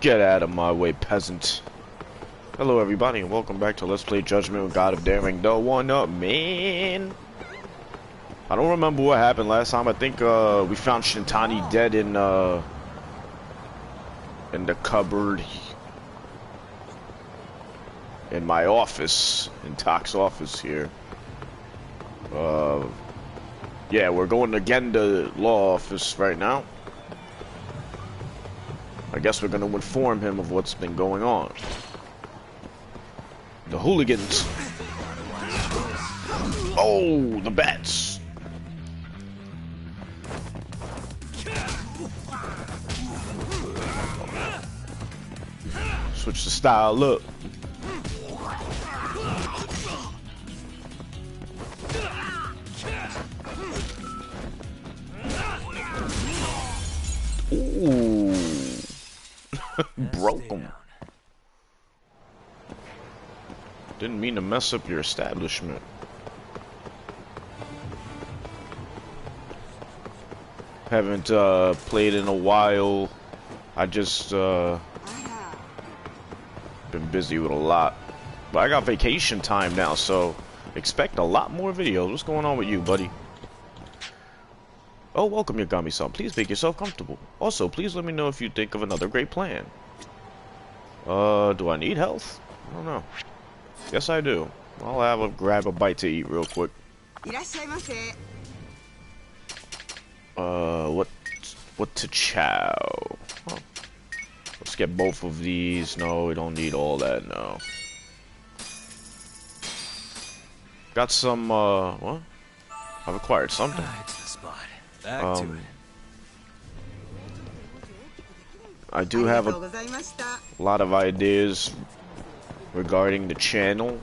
Get out of my way, peasant. Hello everybody and welcome back to Let's Play Judgment with God of Daring, the one up, man. I don't remember what happened last time. I think we found Shintani dead in the cupboard in my office, in Tok's office here. Yeah, we're going again to law office right now. I guess we're gonna inform him of what's been going on. The hooligans. Oh, the bats. Switch the style up. Ooh. Broke him. Didn't mean to mess up your establishment. Haven't played in a while. I just been busy with a lot. But I got vacation time now, so expect a lot more videos. What's going on with you, buddy? Oh, welcome, Yagami-san. Please make yourself comfortable. Also, please let me know if you think of another great plan. Do I need health? I don't know. Yes, I do. I'll grab a bite to eat real quick. What to chow? Huh. Let's get both of these. No, we don't need all that, no. Got some, what? I've acquired something. Back to it. I do have a lot of ideas regarding the channel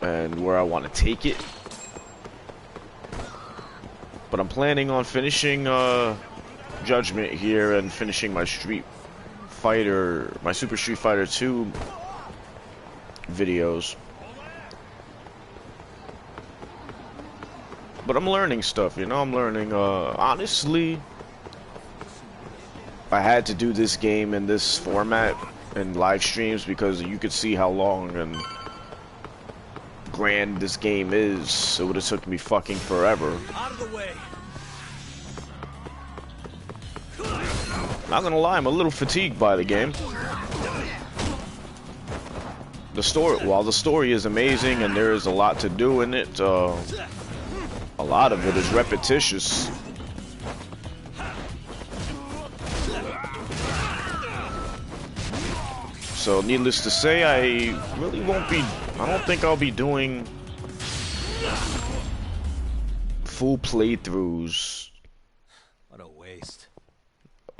and where I want to take it, but I'm planning on finishing Judgment here and finishing my Super Street Fighter 2 videos. But I'm learning stuff, you know. I'm learning, honestly, I had to do this game in this format in live streams because you could see how long and grand this game is. It would have took me fucking forever. Out of the way. Not gonna lie, I'm a little fatigued by the game. While the story is amazing and there is a lot to do in it, a lot of it is repetitious. So needless to say, I don't think I'll be doing full playthroughs What a waste.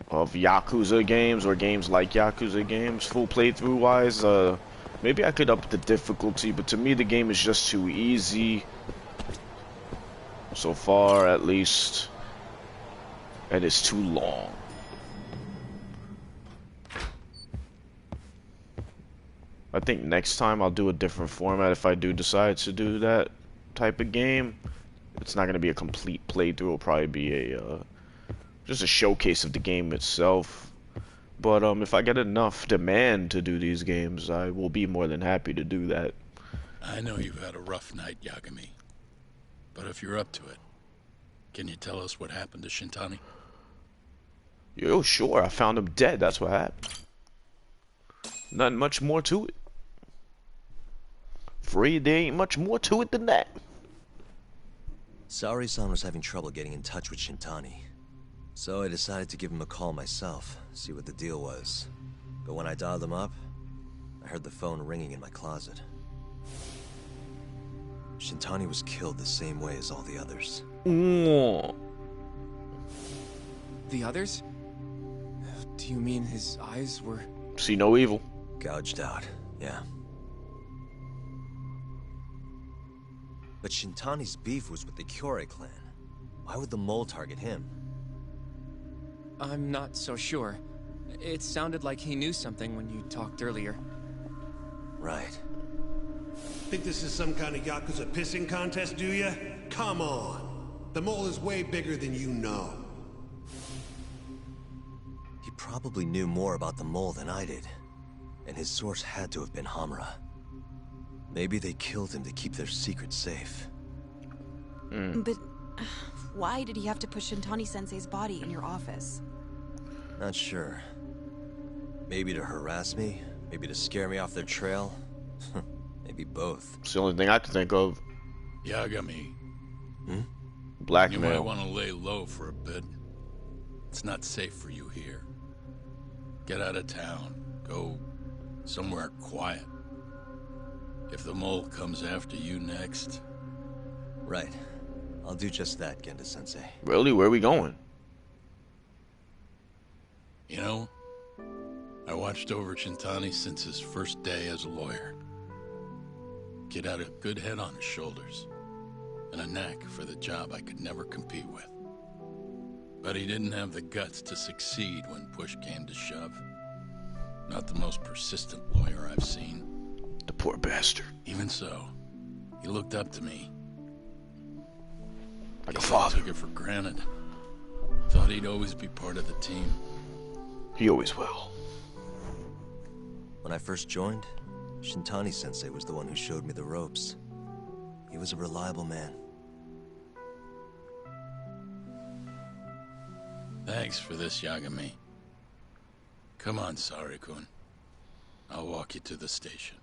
of Yakuza games or games like Yakuza games. Full playthrough wise, maybe I could up the difficulty, but to me the game is just too easy. So far, at least, and it's too long. I think next time I'll do a different format if I do decide to do that type of game. It's not going to be a complete playthrough. It'll probably be just a showcase of the game itself. But if I get enough demand to do these games, I will be more than happy to do that. I know you've had a rough night, Yagami. But if you're up to it, can you tell us what happened to Shintani? Yo, sure. I found him dead. That's what happened. Nothing much more to it. Afraid there ain't much more to it than that. Saori-san was having trouble getting in touch with Shintani. So I decided to give him a call myself, see what the deal was. But when I dialed him up, I heard the phone ringing in my closet. Shintani was killed the same way as all the others. Mm. The others? Do you mean his eyes were... See no evil. Gouged out, yeah. But Shintani's beef was with the Kyorei clan. Why would the mole target him? I'm not so sure. It sounded like he knew something when you talked earlier. Right. Think this is some kind of Yakuza pissing contest, do ya? Come on. The mole is way bigger than you know. probably knew more about the mole than I did. And his source had to have been Hamura. Maybe they killed him to keep their secret safe. But why did he have to put Shintani-sensei's body in your office? Not sure. Maybe to harass me? Maybe to scare me off their trail? Maybe both. It's the only thing I can think of. Yagami, you might Blackmail. want to lay low for a bit. It's not safe for you here. Get out of town. Go somewhere quiet. If the mole comes after you next... Right. I'll do just that, Genda-sensei. Really? Where are we going? You know, I watched over Shintani since his first day as a lawyer. Kid had a good head on his shoulders, and a knack for the job I could never compete with. But he didn't have the guts to succeed when push came to shove. Not the most persistent lawyer I've seen. The poor bastard. Even so, he looked up to me. Like a Guess I father. took it for granted. Thought he'd always be part of the team. He always will. When I first joined, Shintani-sensei was the one who showed me the ropes. He was a reliable man. Thanks for this, Yagami. Come on, Sari-kun. I'll walk you to the station.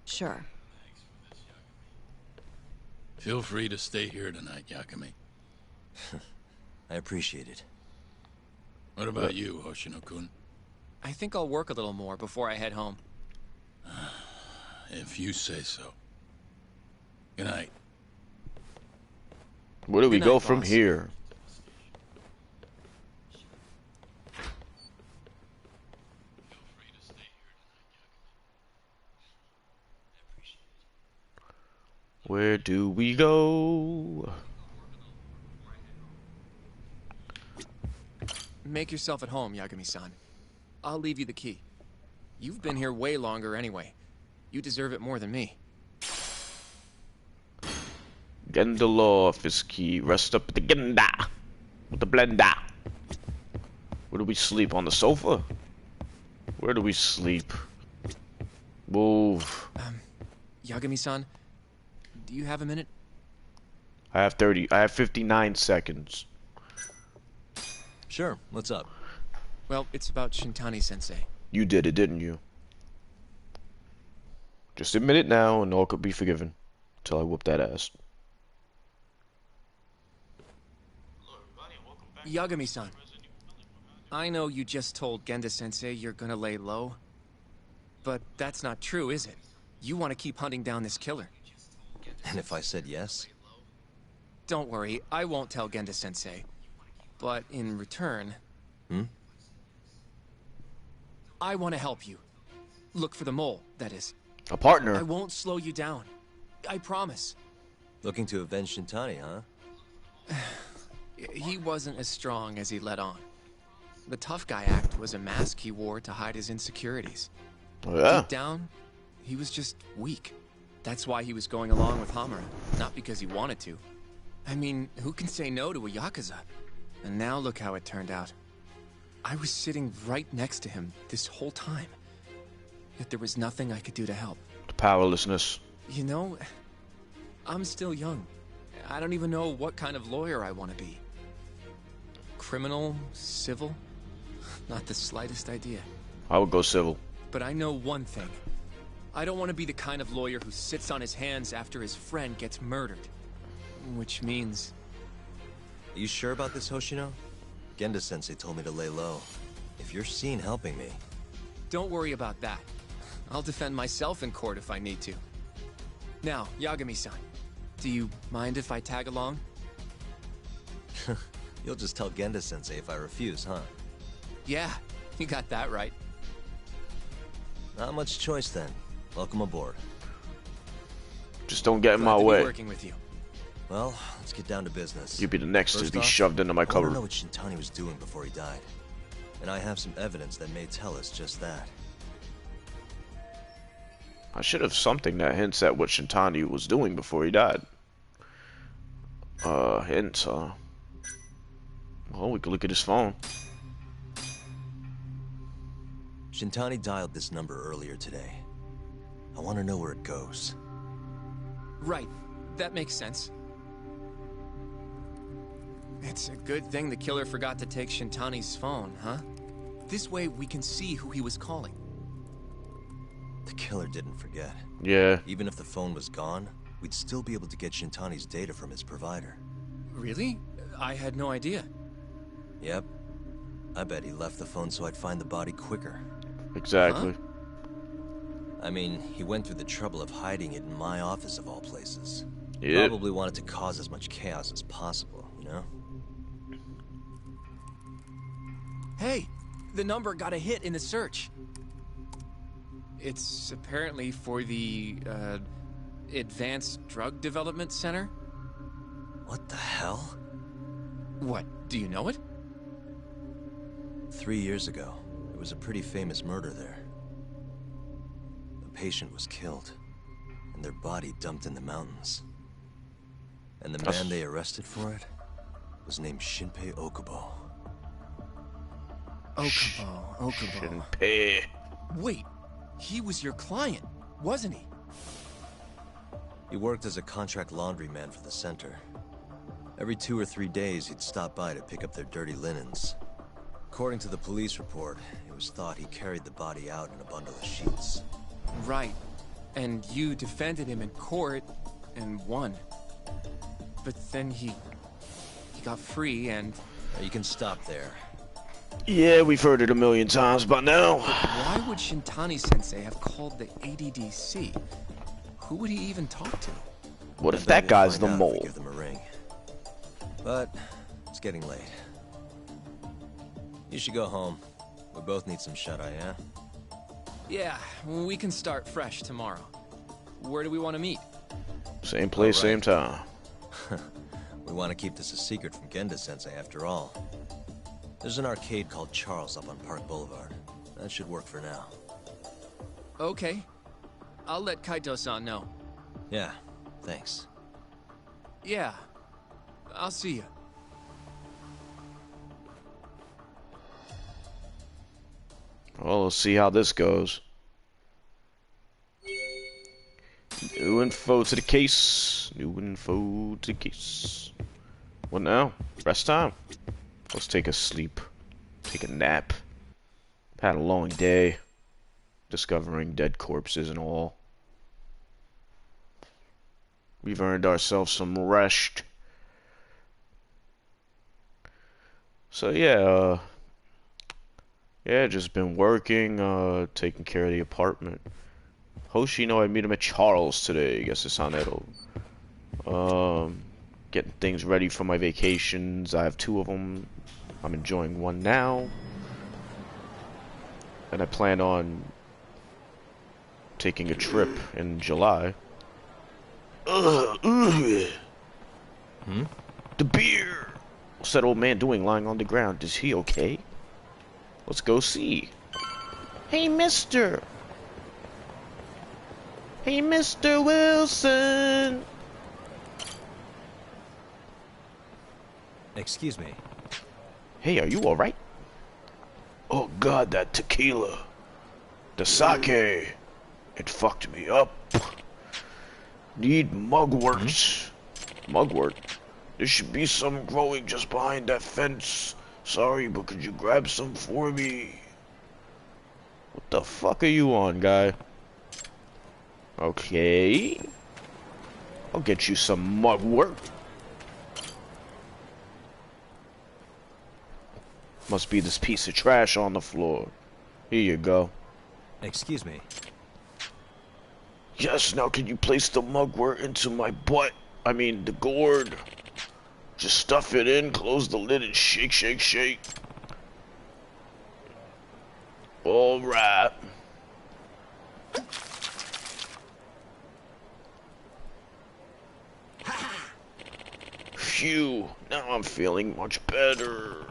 Sure. Feel free to stay here tonight, Yagami. I appreciate it. What about you, Hoshino-kun? I think I'll work a little more before I head home. If you say so. Good night. Where do we Good go night, from boss. here? Where do we go? Make yourself at home, Yagami-san. I'll leave you the key. You've been here way longer anyway. You deserve it more than me. Getting the law office key. Rest up at the Genda. With the blender. Where do we sleep? On the sofa? Where do we sleep? Move. Yagami-san, do you have a minute? I have 59 seconds. Sure, what's up? Well, it's about Shintani-sensei. You did it, didn't you? Just admit it now and all could be forgiven. Until I whoop that ass. Yagami-san, I know you just told Genda-sensei you're gonna lay low. But that's not true, is it? You want to keep hunting down this killer. And if I said yes? Don't worry, I won't tell Genda-sensei. But in return... I want to help you. Look for the mole, that is. A partner. I won't slow you down. I promise. Looking to avenge Shintani, huh? He wasn't as strong as he let on. The tough guy act was a mask he wore to hide his insecurities. Oh, yeah. Deep down, he was just weak. That's why he was going along with Hamura, not because he wanted to. I mean, who can say no to a Yakuza? And now look how it turned out. I was sitting right next to him this whole time. Yet there was nothing I could do to help. The powerlessness. You know, I'm still young. I don't even know what kind of lawyer I want to be. Criminal? Civil? Not the slightest idea. I would go civil. But I know one thing. I don't want to be the kind of lawyer who sits on his hands after his friend gets murdered. Which means... Are you sure about this, Hoshino? Genda-sensei told me to lay low. If you're seen helping me... Don't worry about that. I'll defend myself in court if I need to. Now, Yagami-san, do you mind if I tag along? You'll just tell Genda-sensei if I refuse, huh? Yeah, you got that right. Not much choice then. Welcome aboard. Just don't get in Glad my to be way. working with you. Well, let's get down to business. You'd be the next First to be off, shoved into my I want to cupboard. know what Shintani was doing before he died. And I have some evidence that may tell us just that. I should have something that hints at what Shintani was doing before he died. Hints, Well, we could look at his phone. Shintani dialed this number earlier today. I want to know where it goes. Right. That makes sense. It's a good thing the killer forgot to take Shintani's phone, huh? This way we can see who he was calling. The killer didn't forget. Yeah. Even if the phone was gone, we'd still be able to get Shintani's data from his provider. Really? I had no idea. Yep. I bet he left the phone so I'd find the body quicker. Exactly. Huh? I mean, he went through the trouble of hiding it in my office of all places. Yep. Probably wanted to cause as much chaos as possible, you know? Hey, the number got a hit in the search. It's apparently for the, Advanced Drug Development Center? What the hell? What, do you know it? 3 years ago, there was a pretty famous murder there. A patient was killed, and their body dumped in the mountains. And the man they arrested for it was named Shinpei Okubo. Okubo. Shinpei. Wait, he was your client, wasn't he? He worked as a contract laundryman for the center. Every 2 or 3 days, he'd stop by to pick up their dirty linens. According to the police report, it was thought he carried the body out in a bundle of sheets. Right. And you defended him in court and won. But then he got free and... Now, you can stop there. Yeah, we've heard it a million times by now. Why would Shintani-sensei have called the ADDC? Who would he even talk to? What if I bet that guy's the we'll find out if we mole? give them a ring. But it's getting late. You should go home. We both need some shut-eye, yeah? Yeah, we can start fresh tomorrow. Where do we want to meet? Same place, All right. same time. We want to keep this a secret from Genda-sensei after all. There's an arcade called Charles up on Park Boulevard. That should work for now. Okay. I'll let Kaito-san know. Yeah, thanks. Yeah. I'll see you. Well, let's see how this goes. New info to the case. New info to the case. What now? Rest time. Let's take a sleep. Take a nap. Had a long day. Discovering dead corpses and all. We've earned ourselves some rest. So yeah, just been working, taking care of the apartment. Hoshino, I meet him at Charles today. I guess it's Sanero. Getting things ready for my vacations. I have 2 of them. I'm enjoying one now. And I plan on taking a trip in July. The beer! What's that old man doing lying on the ground? Is he okay? Let's go see. Hey, mister! Hey, Mr. Wilson! Excuse me. Hey, are you alright? Oh god, that tequila. The sake. It fucked me up. Need mugwort. Mugwort? There should be some growing just behind that fence. Sorry, but could you grab some for me? What the fuck are you on, guy? Okay. I'll get you some mugwort. Must be this piece of trash on the floor. Here you go. Excuse me. Yes, now can you place the mugwort into my butt? I mean, the gourd. Just stuff it in, close the lid, and shake, shake, shake. Alright. Phew, now I'm feeling much better.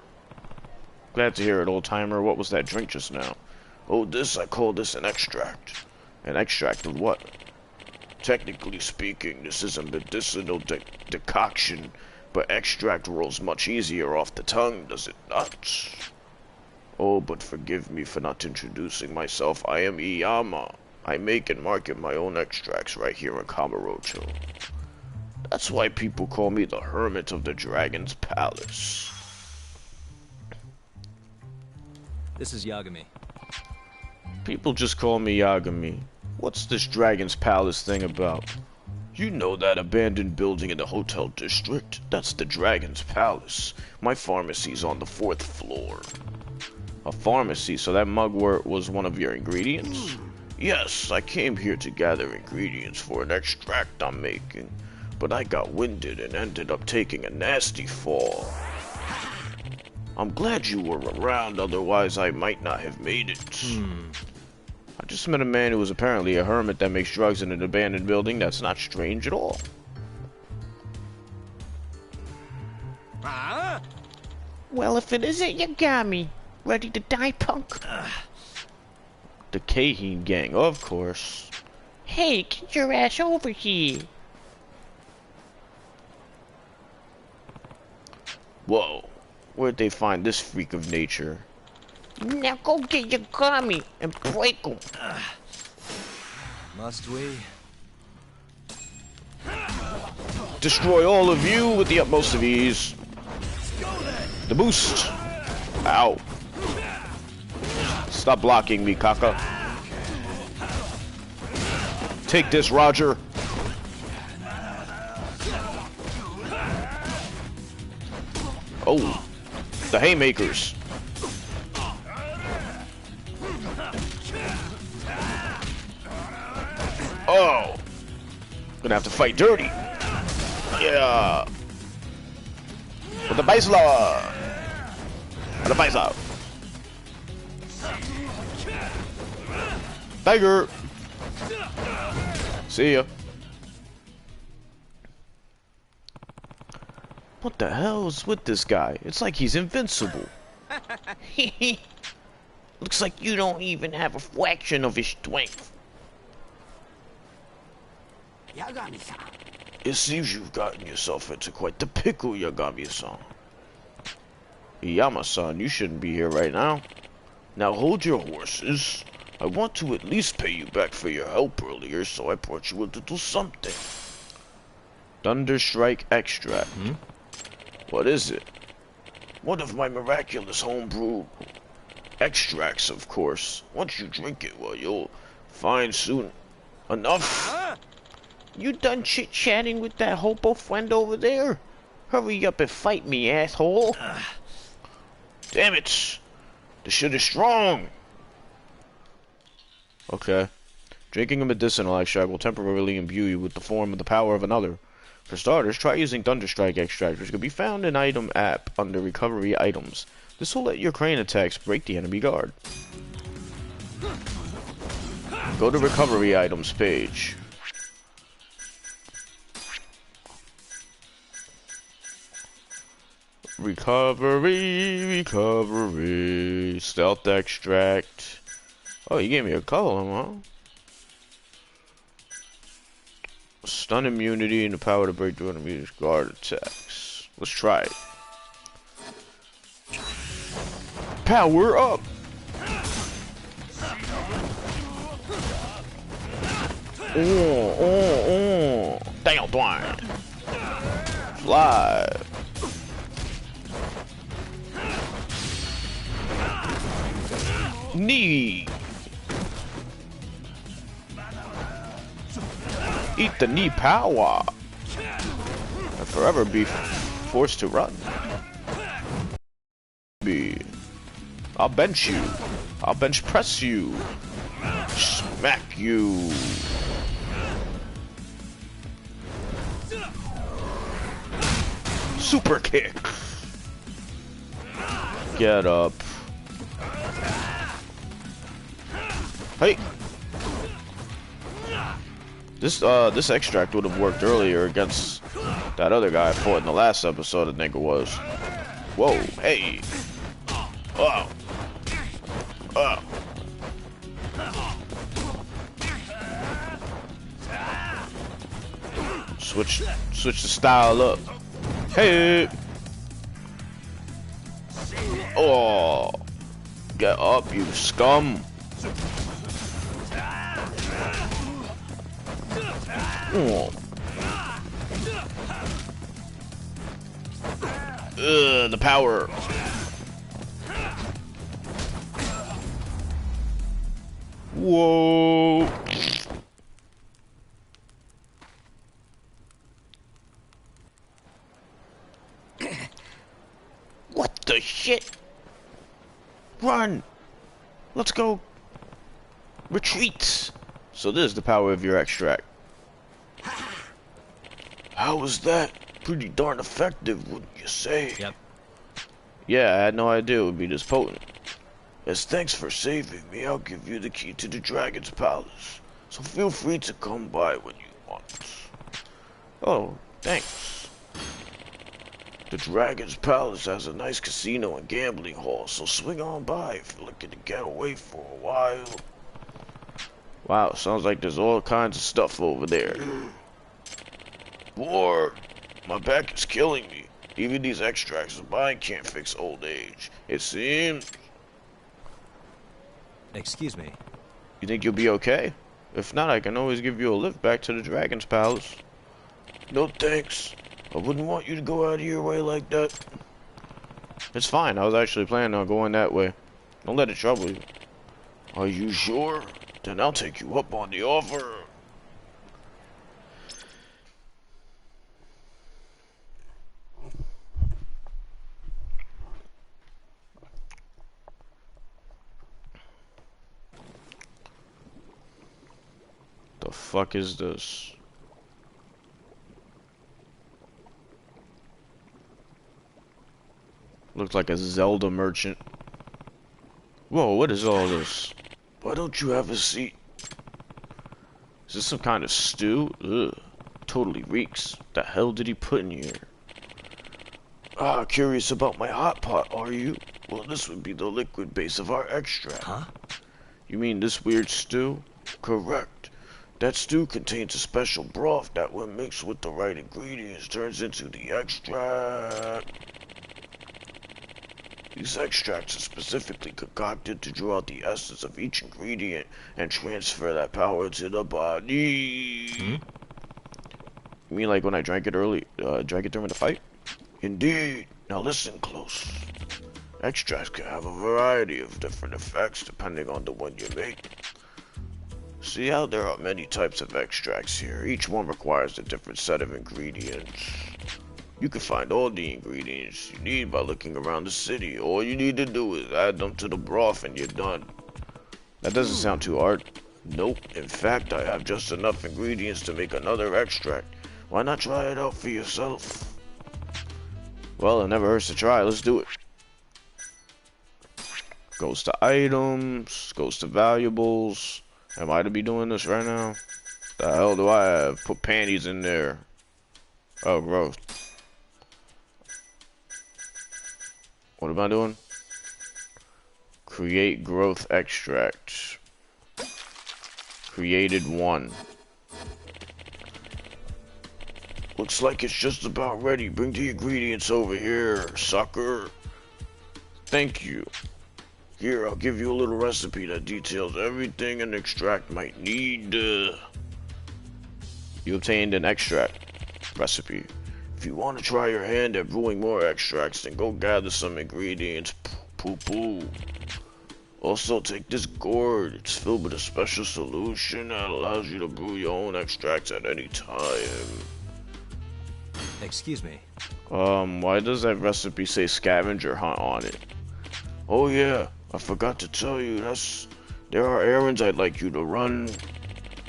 Glad to hear it, old timer. What was that drink just now? Oh, I call this an extract. An extract of what? Technically speaking, this is a medicinal decoction, but extract rolls much easier off the tongue, does it not? Oh, but forgive me for not introducing myself. I am Iyama. I make and market my own extracts right here in Kamurocho. That's why people call me the Hermit of the Dragon's Palace. This is Yagami. People just call me Yagami. What's this Dragon's Palace thing about? You know that abandoned building in the hotel district? That's the Dragon's Palace. My pharmacy's on the 4th floor. A pharmacy, so that mugwort was one of your ingredients? Yes, I came here to gather ingredients for an extract I'm making, but I got winded and ended up taking a nasty fall. I'm glad you were around, otherwise I might not have made it. I just met a man who was apparently a hermit that makes drugs in an abandoned building. That's not strange at all. Well, if it isn't Yagami, ready to die, punk? The Kaheen gang, of course. Hey, get your ass over here. Whoa, where'd they find this freak of nature? Now go get Yagami and break him. Must we? Destroy all of you with the utmost of ease. The boost. Ow. Stop blocking me, Kaka. Take this, Roger. Oh, the haymakers. Oh, gonna have to fight dirty. Yeah. With the Baisla. The Baisla. Tiger. See ya. What the hell's with this guy? It's like he's invincible. Looks like you don't even have a fraction of his strength. It seems you've gotten yourself into quite the pickle, Yagami-san. Iyama-san, you shouldn't be here right now. Now hold your horses. I want to at least pay you back for your help earlier, so I brought you a little something. Thunderstrike extract. What is it? One of my miraculous homebrew extracts, of course. Once you drink it, well, you'll find soon enough. You done chit-chatting with that hobo friend over there? Hurry up and fight me, asshole. Damn it! The shit is strong! Okay. Drinking a medicinal extract will temporarily imbue you with the form of the power of another. For starters, try using Thunderstrike extract, which can be found in item app under recovery items. This will let your crane attacks break the enemy guard. Go to recovery items page. Recovery, stealth extract. Oh, you gave me a color, huh? Stun immunity and the power to break through enemies' guard attacks. Let's try it. Power up! Damn, Dwayne. Fly. Knee. Eat the knee power. And forever be forced to run. I'll bench you. I'll bench press you. Smack you. Super kick. Get up. Hey. This extract would have worked earlier against that other guy I fought in the last episode, I think it was. Whoa, hey. Oh. Oh. Switch the style up. Hey. Oh. Get up, you scum! Oh. Ugh, the power. Whoa. What the shit? Run! Let's go. Retreat. So this is the power of your extract. How was that? Pretty darn effective, wouldn't you say? Yep. Yeah, I had no idea it would be this potent. As thanks for saving me, I'll give you the key to the Dragon's Palace. So feel free to come by when you want. Oh, thanks. The Dragon's Palace has a nice casino and gambling hall, so swing on by if you're looking to get away for a while. Wow, sounds like there's all kinds of stuff over there. War! My back is killing me. Even these extracts of mine can't fix old age. It seems... Excuse me. You think you'll be okay? If not, I can always give you a lift back to the Dragon's Palace. No thanks. I wouldn't want you to go out of your way like that. It's fine. I was actually planning on going that way. Don't let it trouble you. Are you sure? Then I'll take you up on the offer. The fuck is this? Looks like a Zelda merchant. Whoa, what is all this? Why don't you have a seat? Is this some kind of stew? Ugh, totally reeks. The hell did he put in here? Ah, curious about my hot pot, are you? Well, this would be the liquid base of our extract. Huh? You mean this weird stew? Correct. That stew contains a special broth that, when mixed with the right ingredients, turns into the extract. These extracts are specifically concocted to draw out the essence of each ingredient and transfer that power to the body. You mean like when I drank it drank it during the fight? Indeed. Now listen close. Extracts can have a variety of different effects depending on the one you make. See how there are many types of extracts here. Each one requires a different set of ingredients. You can find all the ingredients you need by looking around the city. All you need to do is add them to the broth and you're done. That doesn't sound too hard. Nope. In fact, I have just enough ingredients to make another extract. Why not try it out for yourself? Well, it never hurts to try. Let's do it. Goes to items. Goes to valuables. Am I to be doing this right now? The hell do I have? Put panties in there. Oh, gross. What am I doing? Create growth extract. Created 1. Looks like it's just about ready. Bring the ingredients over here, sucker. Thank you. Here, I'll give you a little recipe that details everything an extract might need. You obtained an extract recipe. If you want to try your hand at brewing more extracts, then go gather some ingredients. Poo-poo. Also, take this gourd. It's filled with a special solution that allows you to brew your own extracts at any time. Excuse me. Why does that recipe say scavenger hunt on it? Oh yeah, I forgot to tell you, there are errands I'd like you to run.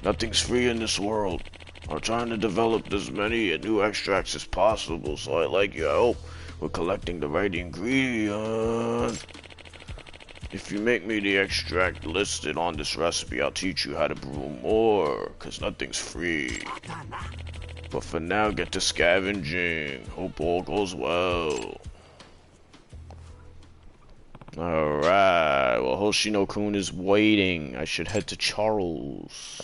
Nothing's free in this world. I'm trying to develop as many new extracts as possible, so I'd like your help with collecting the right ingredients. If you make me the extract listed on this recipe, I'll teach you how to brew more, cause nothing's free. But for now, get to scavenging. Hope all goes well. Alright, well, Hoshino-kun is waiting. I should head to Charles.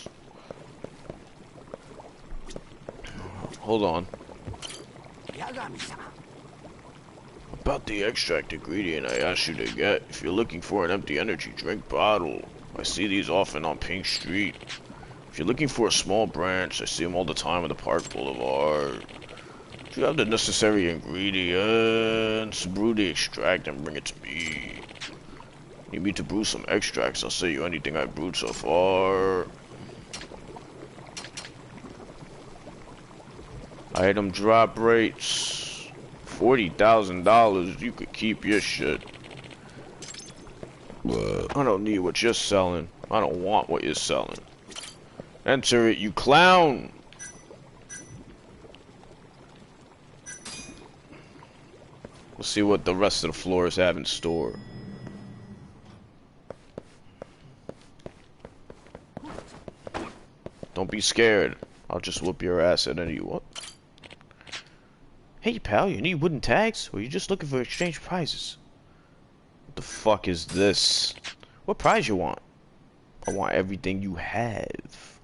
Hold on. About the extract ingredient I asked you to get. If you're looking for an empty energy drink bottle, I see these often on Pink Street. If you're looking for a small branch, I see them all the time on the Park Boulevard. If you have the necessary ingredients, brew the extract and bring it to me. Need me to brew some extracts, I'll sell you anything I've brewed so far. Item drop rates. $40,000, you could keep your shit. I don't need what you're selling. I don't want what you're selling. Enter it, you clown! Let's see what the rest of the floors have in store. Don't be scared. I'll just whoop your ass at any what? Hey pal, you need wooden tags? Or are you just looking for exchange prizes? What the fuck is this? What prize you want? I want everything you have.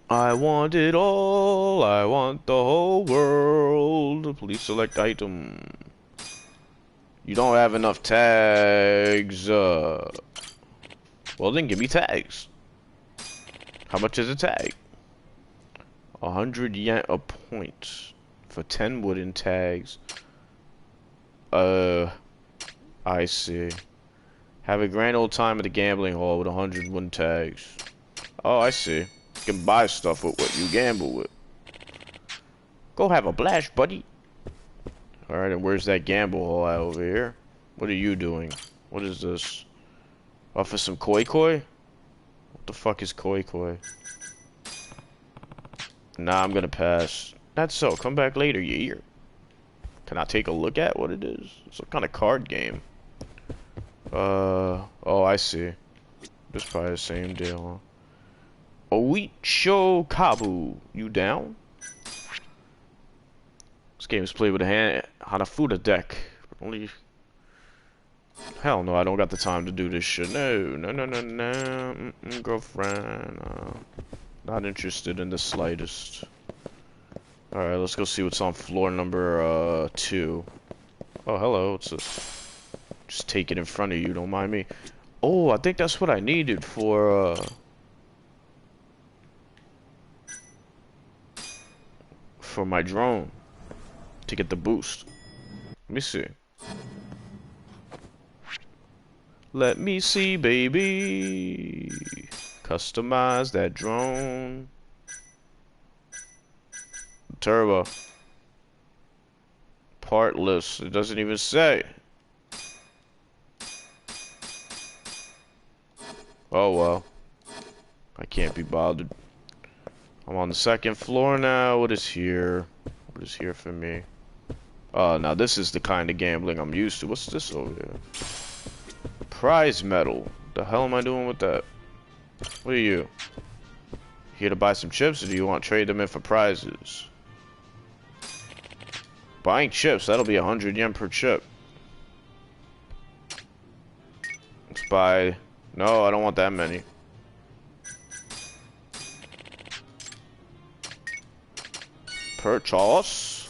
I want it all. I want the whole world. Please select item. You don't have enough tags. Well then give me tags. How much is a tag? 100 yen a point for 10 wooden tags. I see. Have a grand old time at the gambling hall with 100 wooden tags. Oh, I see. You can buy stuff with what you gamble with. Go have a blast, buddy. Alright, and where's that gamble hall at over here? What are you doing? What is this? Offer some koi koi? What the fuck is koi koi? Nah, I'm gonna pass. That's so. Come back later, you hear? Can I take a look at what it is? It's some kind of card game. Oh, I see. This is probably the same deal, huh? Oicho Kabu. You down? This game is played with a hand on a Fuda deck. Only... Hell no, I don't got the time to do this shit. No. Girlfriend. Not interested in the slightest. Alright, let's go see what's on floor number 2. Oh, hello. What's this? Just take it in front of you, don't mind me. Oh, I think that's what I needed for my drone. To get the boost. Let me see. Let me see, baby. Customize that drone. Turbo. Part list. It doesn't even say. Oh well. I can't be bothered. I'm on the second floor now. What is here? What is here for me? Oh, now this is the kind of gambling I'm used to. What's this over here? Prize medal. The hell am I doing with that? What are you? Here to buy some chips, or do you want to trade them in for prizes? Buying chips, that'll be 100 yen per chip. Let's buy... No, I don't want that many. Purchase.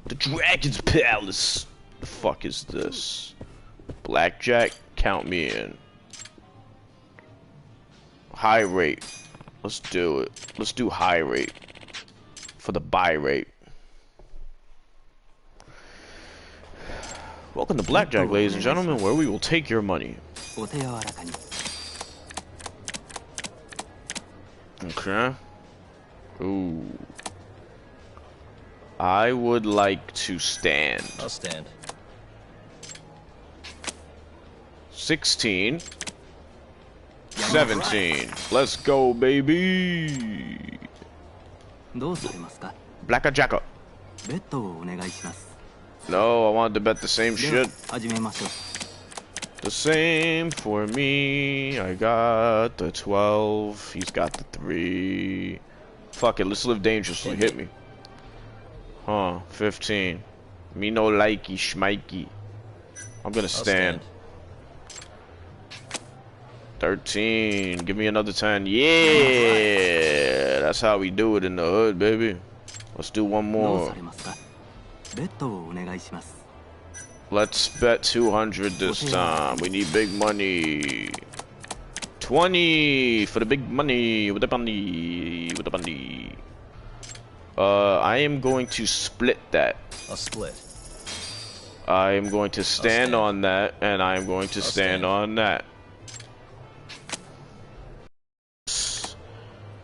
The Dragon's Palace. The fuck is this? Blackjack, count me in. High rate. Let's do it. Let's do high rate. For the buy rate. Welcome to Blackjack, ladies and gentlemen, where we will take your money. Okay. Ooh. I would like to stand. I'll stand. 16. 17. Let's go, baby. Blackjack. No, I wanted to bet the same shit. The same for me. I got the 12. He's got the 3. Fuck it, let's live dangerously. Hit me. Huh, 15. Me no likey schmikey. I'm gonna stand. 13. Give me another 10. Yeah, that's how we do it in the hood, baby. Let's do one more. Let's bet 200 this time. We need big money. 20 for the big money. With the money. With the money. I am going to split that. I'll split. I am going to stand on that, and I am going to stand on that.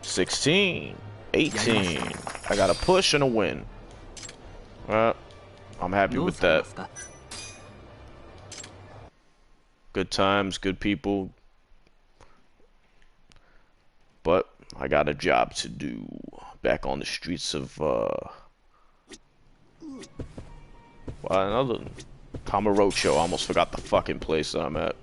16, 18. I got a push and a win. I'm happy with that. Good times, good people. But I got a job to do back on the streets of another Camarocho. I almost forgot the fucking place I'm at.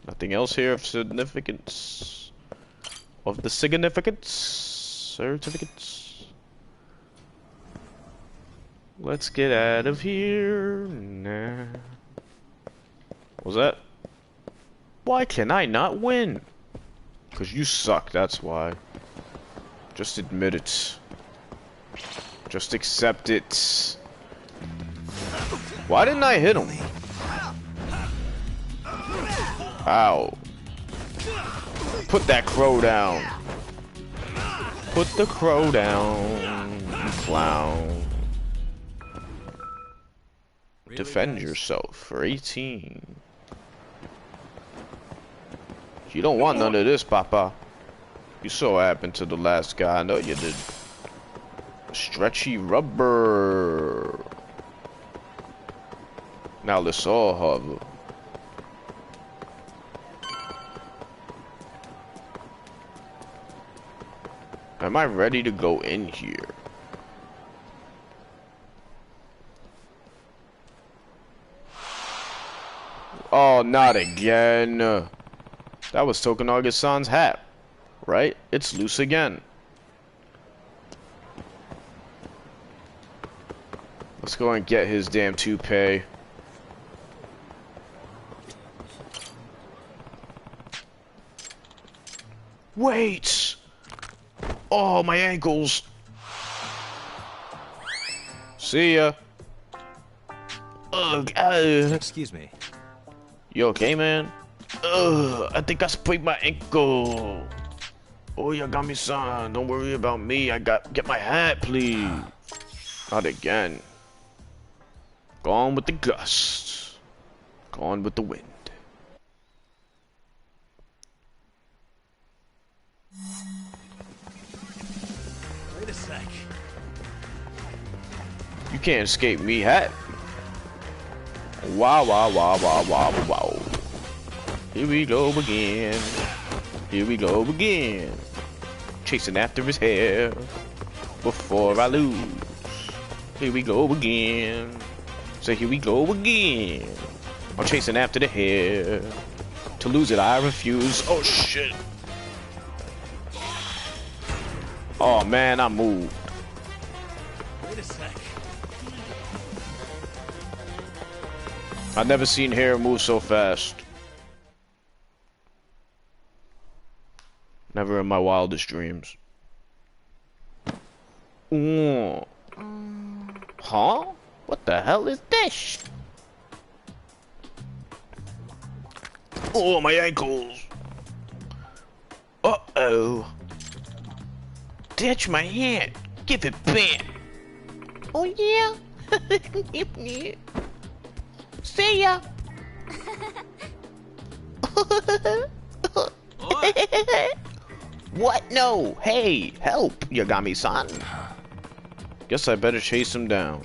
Nothing else here of significance. Of the significance? Certificates. Let's get out of here. Nah. What was that? Why can I not win? Because you suck, that's why. Just admit it. Just accept it. Why didn't I hit him? Ow. Put that crow down. Put the crow down, you clown. Defend yourself for 18. You don't want none of this, Papa. You so happened to the last guy. I know you did. Stretchy rubber. Now let's all hover. Am I ready to go in here? Oh, not again. That was Tokunaga-san's hat, right? It's loose again. Let's go and get his damn toupee. Wait! Oh, my ankles. See ya. Ugh. Excuse me. You okay, man? Ugh, I think I sprained my ankle. Oh, Yagami-san, don't worry about me. Get my hat, please. Not again. Gone with the gust. Gone with the wind. Wait a sec. You can't escape me, hat. Wow, wow, wow, wow, wow, wow. Here we go again. Here we go again. Chasing after his hair before I lose. Here we go again. So here we go again. I'm chasing after the hair. To lose it, I refuse. Oh shit. Oh man, I moved. Wait a sec. I've never seen hair move so fast. Never in my wildest dreams. Ooh. Huh? What the hell is this? Oh, my ankles. Uh-oh. Touch my hand. Give it back. Oh, yeah? See ya. What? No. Hey, help, Yagami-san. Guess I better chase him down.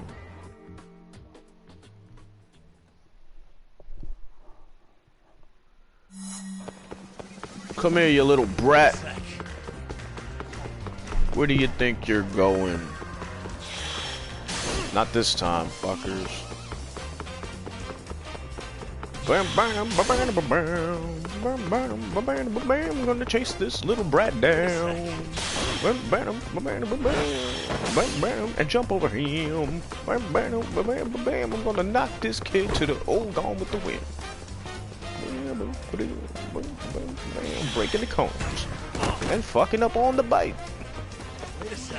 Come here, you little brat. Where do you think you're going? Not this time, fuckers. I'm gonna chase this little brat down. And jump over him. I'm gonna knock this kid to the Gone with the Wind. Breaking the cones. And fucking up on the bike.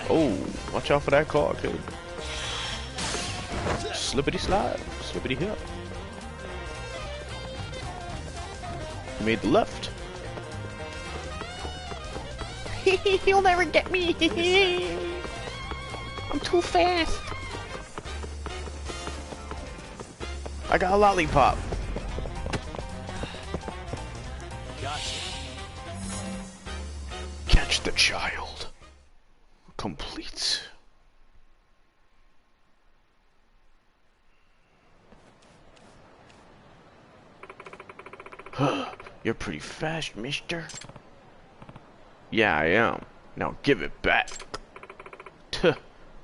Oh, watch out for that car, kid. Slippity slide, slippity hip. You made the left. He'll never get me. I'm too fast. I got a lollipop. Gotcha. Catch the child. Complete. You're pretty fast, mister. Yeah, I am. Now give it back. Tuh.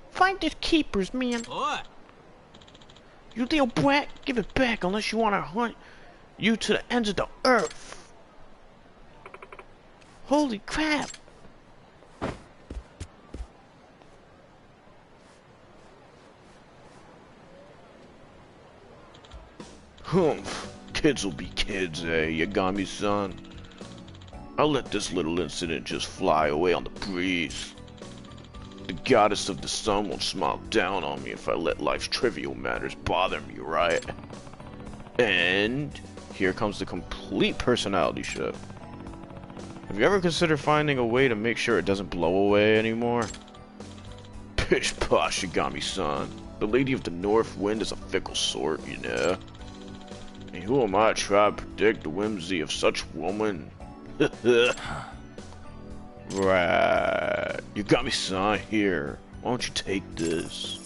Find the keepers, man. What? You little brat, give it back unless you want to hunt you to the ends of the earth. Holy crap. Humph. Kids will be kids, eh, Yagami son? I'll let this little incident just fly away on the breeze. The goddess of the sun won't smile down on me if I let life's trivial matters bother me, right? And here comes the complete personality shift. Have you ever considered finding a way to make sure it doesn't blow away anymore? Pish posh, Yagami son. The Lady of the North Wind is a fickle sort, you know. And who am I to try to predict the whimsy of such woman? Right. You got me, son. Here. Why don't you take this?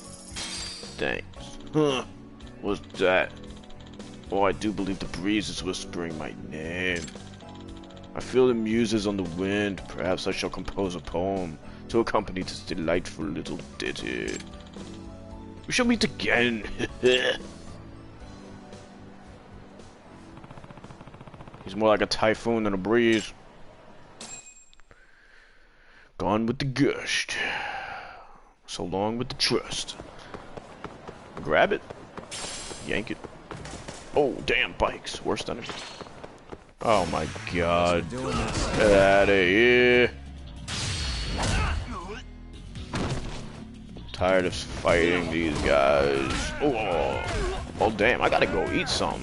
Thanks. Huh. What's that? Oh, I do believe the breeze is whispering my name. I feel the muses on the wind. Perhaps I shall compose a poem to accompany this delightful little ditty. We shall meet again. He's more like a typhoon than a breeze. Gone with the gust. So long with the trust. Grab it. Yank it. Oh, damn, bikes. Worst enemy. Oh my god. Get out of here. Tired of fighting these guys. Oh, oh damn, I gotta go eat some.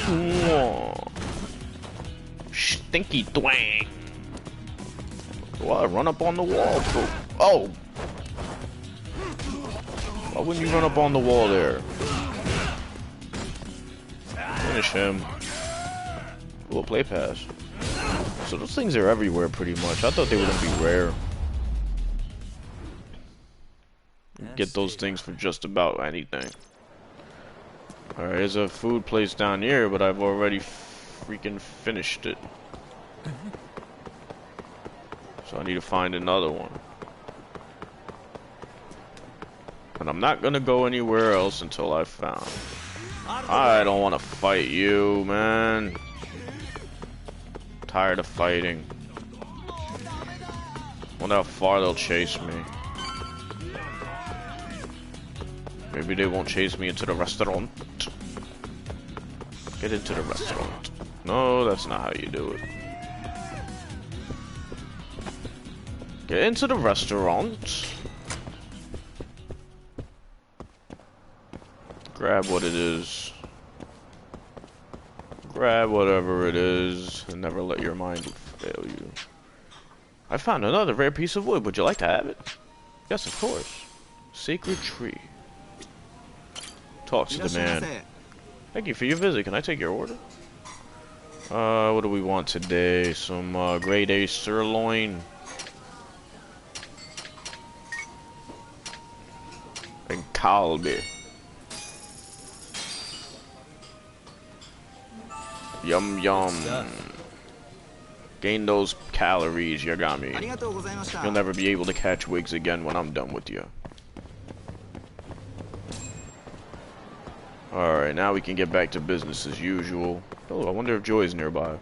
Whoa. Stinky twang. Well, I run up on the wall. Oh. Why wouldn't you run up on the wall there? Finish him. Cool, play pass. So those things are everywhere pretty much. I thought they were gonna be rare. Get those things for just about anything. Alright, there's a food place down here, but I've already freaking finished it. So I need to find another one. And I'm not gonna go anywhere else until I found. I don't want to fight you, man. Tired of fighting. Wonder how far they'll chase me. Maybe they won't chase me into the restaurant. Get into the restaurant. No, that's not how you do it. Get into the restaurant. Grab what it is. Grab whatever it is, and never let your mind fail you. I found another rare piece of wood. Would you like to have it? Yes, of course. Sacred tree. Talk to the man. Thank you for your visit. Can I take your order? What do we want today? Some grade A sirloin. And kalbi. Yum yum. Gain those calories, Yagami. You'll never be able to catch wigs again when I'm done with you. Alright, now we can get back to business as usual. Oh, I wonder if Joy's nearby.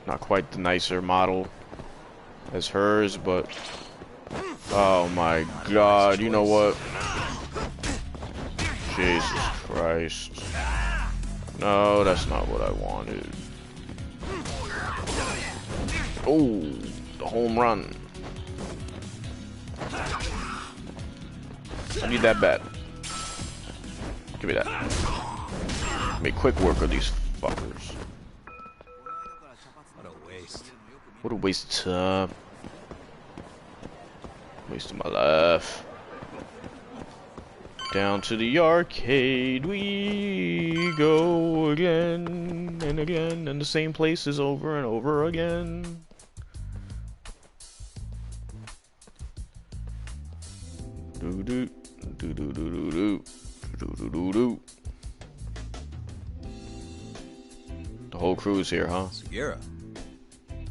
Not quite the nicer model as hers, but oh my god, you know what? Jesus Christ. No, that's not what I wanted. Oh, the home run. I need that bat. Give me that. Make quick work of these fuckers. What a waste. What a waste of time. Waste of my life. Down to the arcade we go again and again, and the same places over and over again. Do do do do do do do do do do. The whole crew's here, huh? Sugira.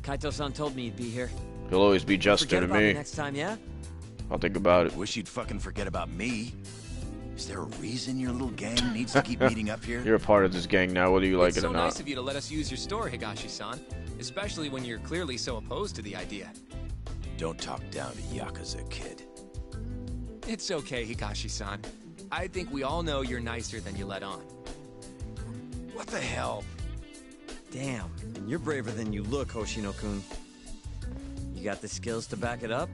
Kaito-san told me you'd be here. He'll always be Juster Forget to about me. next time, yeah? I'll think about it. Wish you'd fucking forget about me. Is there a reason your little gang needs to keep meeting up here? You're a part of this gang now, whether you like It's it so or nice not. of you to let us use your store, Higashi-san. Especially when you're clearly so opposed to the idea. Don't talk down to Yakuza, kid. It's okay, Higashi-san. I think we all know you're nicer than you let on. What the hell? Damn. And you're braver than you look, Hoshino-kun. You got the skills to back it up?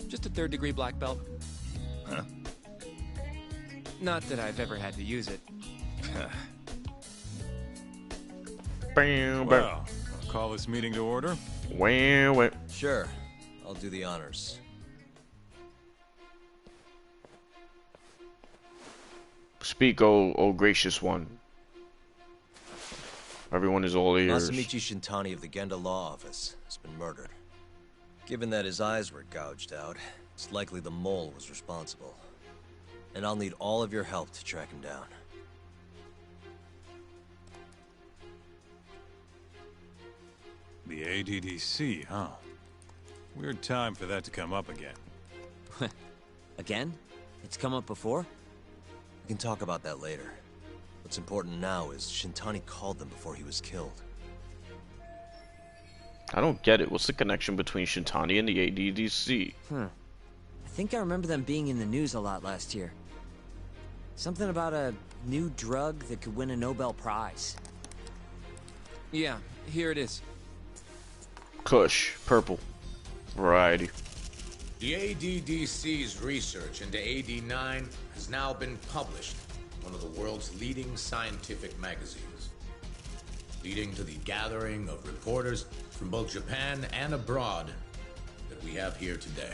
Just a third-degree black belt. Huh? Not that I've ever had to use it. Bam, bam. Well, I'll call this meeting to order. Wham, wham. Sure. I'll do the honors. Speak, oh gracious one. Everyone is all ears. Masamichi Shintani of the Genda Law Office has been murdered. Given that his eyes were gouged out, it's likely the mole was responsible. And I'll need all of your help to track him down. The ADDC, huh? Weird time for that to come up again. Again? It's come up before? We can talk about that later. What's important now is Shintani called them before he was killed. I don't get it. What's the connection between Shintani and the ADDC? I think I remember them being in the news a lot last year. Something about a new drug that could win a Nobel Prize. Yeah, here it is. Kush, purple, variety. The ADDC's research into AD9 has now been published in one of the world's leading scientific magazines, leading to the gathering of reporters from both Japan and abroad that we have here today.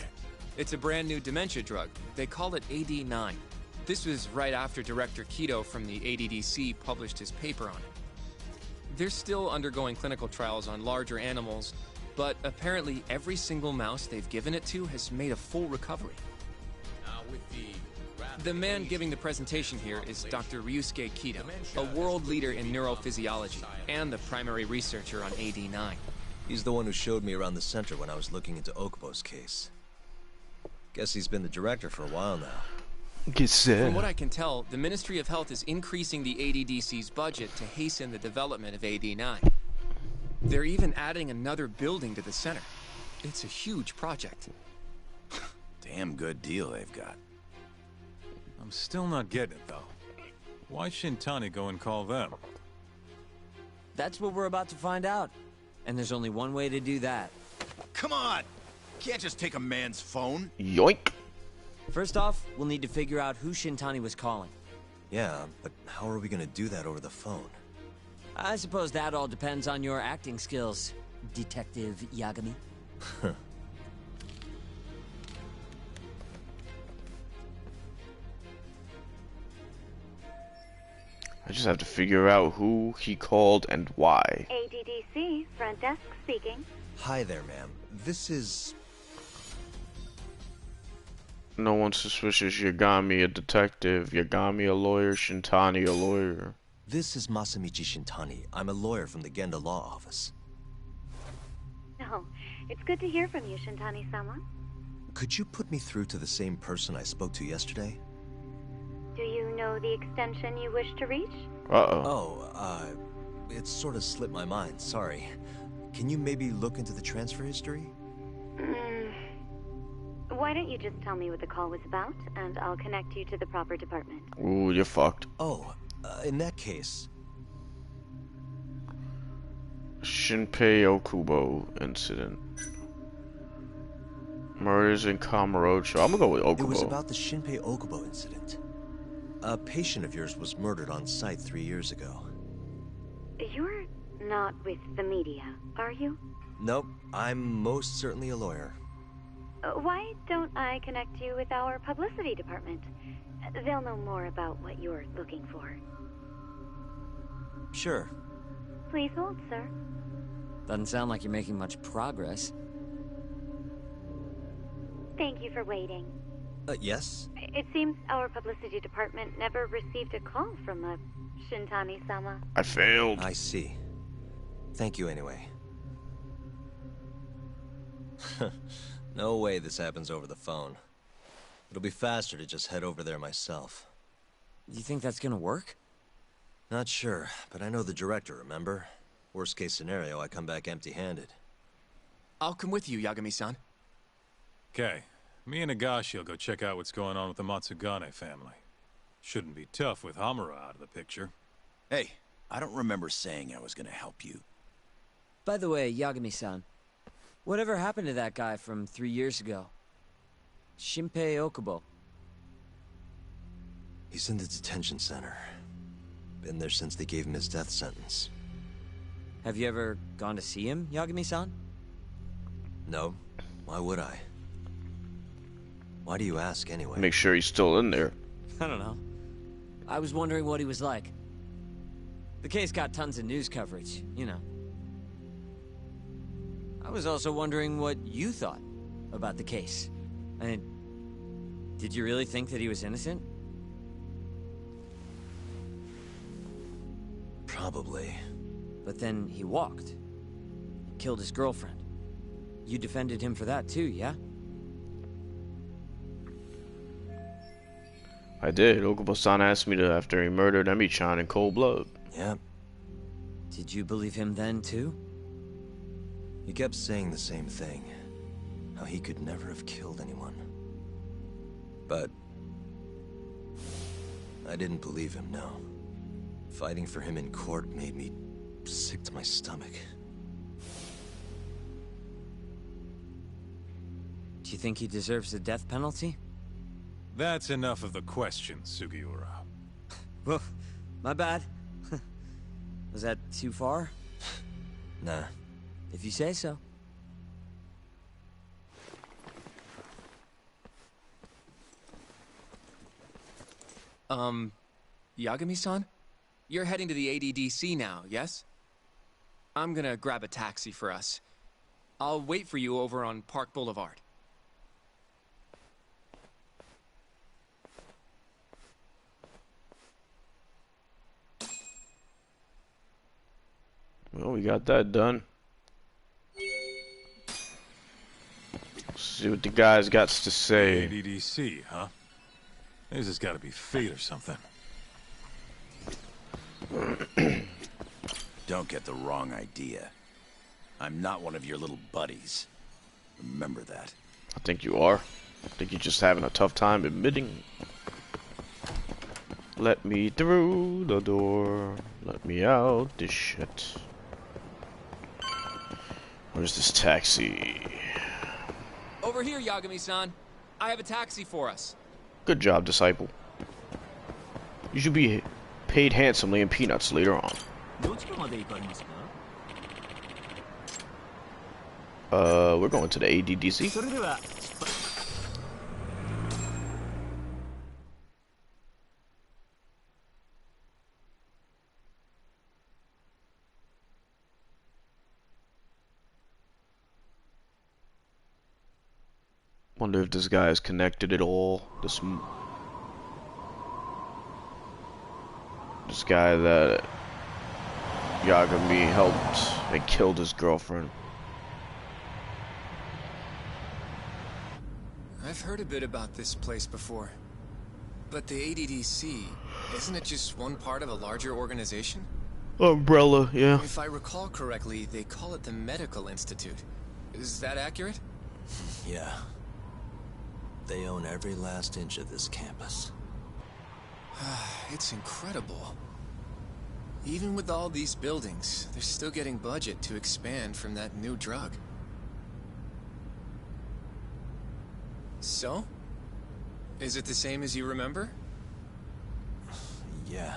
It's a brand new dementia drug. They call it AD9. This was right after Director Kido from the ADDC published his paper on it. They're still undergoing clinical trials on larger animals, but apparently every single mouse they've given it to has made a full recovery. Now with The man giving the presentation here is Dr. Ryusuke Kido, a world leader in neurophysiology and the primary researcher on AD9. He's the one who showed me around the center when I was looking into Okubo's case. Guess he's been the director for a while now. From what I can tell, the Ministry of Health is increasing the ADDC's budget to hasten the development of AD9. They're even adding another building to the center. It's a huge project. Damn good deal they've got. I'm still not getting it, though. Why Shintani go and call them? That's what we're about to find out. And there's only one way to do that. Come on! Can't just take a man's phone. Yoink. First off, we'll need to figure out who Shintani was calling. Yeah, but how are we gonna do that over the phone? I suppose that all depends on your acting skills, Detective Yagami. I just have to figure out who he called and why. ADDC, front desk speaking. Hi there, ma'am. This is... No one suspicious. Yagami, a detective. Yagami, a lawyer. Shintani, a lawyer. This is Masamichi Shintani. I'm a lawyer from the Genda Law Office. No, it's good to hear from you, Shintani-sama. Could you put me through to the same person I spoke to yesterday? Do you know the extension you wish to reach? Uh-oh. Oh, it sort of slipped my mind, sorry. Can you maybe look into the transfer history? Why don't you just tell me what the call was about, and I'll connect you to the proper department. Ooh, you're fucked. Oh, in that case... Shinpei Okubo incident. Murders in Kamurocho. I'm gonna go with Okubo. It was about the Shinpei Okubo incident. A patient of yours was murdered on site 3 years ago. You're not with the media, are you? Nope, I'm most certainly a lawyer. Why don't I connect you with our publicity department? They'll know more about what you're looking for. Sure. Please hold, sir. Doesn't sound like you're making much progress. Thank you for waiting. Yes? It seems our publicity department never received a call from a Shintani-sama. I failed. I see. Thank you anyway. No way this happens over the phone. It'll be faster to just head over there myself. You think that's gonna work? Not sure, but I know the director, remember? Worst case scenario, I come back empty-handed. I'll come with you, Yagami-san. Okay. Me and Nagashi will go check out what's going on with the Matsugane family. Shouldn't be tough with Hamura out of the picture. Hey, I don't remember saying I was gonna help you. By the way, Yagami-san, whatever happened to that guy from 3 years ago? Shinpei Okubo. He's in the detention center. Been there since they gave him his death sentence. Have you ever gone to see him, Yagami-san? No. Why would I? Why do you ask, anyway? Make sure he's still in there. I don't know. I was wondering what he was like. The case got tons of news coverage, you know. I was also wondering what you thought about the case. I mean, did you really think that he was innocent? Probably. But then he walked. He killed his girlfriend. You defended him for that too, yeah? I did. Okubo-san asked me to after he murdered Emi-chan in cold blood. Yeah. Did you believe him then too? He kept saying the same thing. How he could never have killed anyone. But... I didn't believe him, no. Fighting for him in court made me sick to my stomach. Do you think he deserves the death penalty? That's enough of the questions, Sugiura. Well, my bad. Was that too far? Nah. If you say so. Yagami-san? You're heading to the ADDC now, yes? I'm gonna grab a taxi for us. I'll wait for you over on Park Boulevard. Well, we got that done. See what the guys got to say. ADDC, huh? This has got to be fate or something. Don't get the wrong idea. I'm not one of your little buddies. Remember that. I think you are. I think you're just having a tough time admitting. Let me through the door. Let me out this shit. Where's this taxi? Over here, Yagami-san. I have a taxi for us. Good job, disciple. You should be paid handsomely in peanuts later on. We're going to the ADDC. Wonder if this guy is connected at all. This guy that Yagami helped and killed his girlfriend. I've heard a bit about this place before. But the ADDC, isn't it just one part of a larger organization? Umbrella, yeah. If I recall correctly, they call it the Medical Institute. Is that accurate? Yeah. They own every last inch of this campus. It's incredible. Even with all these buildings, they're still getting budget to expand from that new drug. So? Is it the same as you remember? Yeah.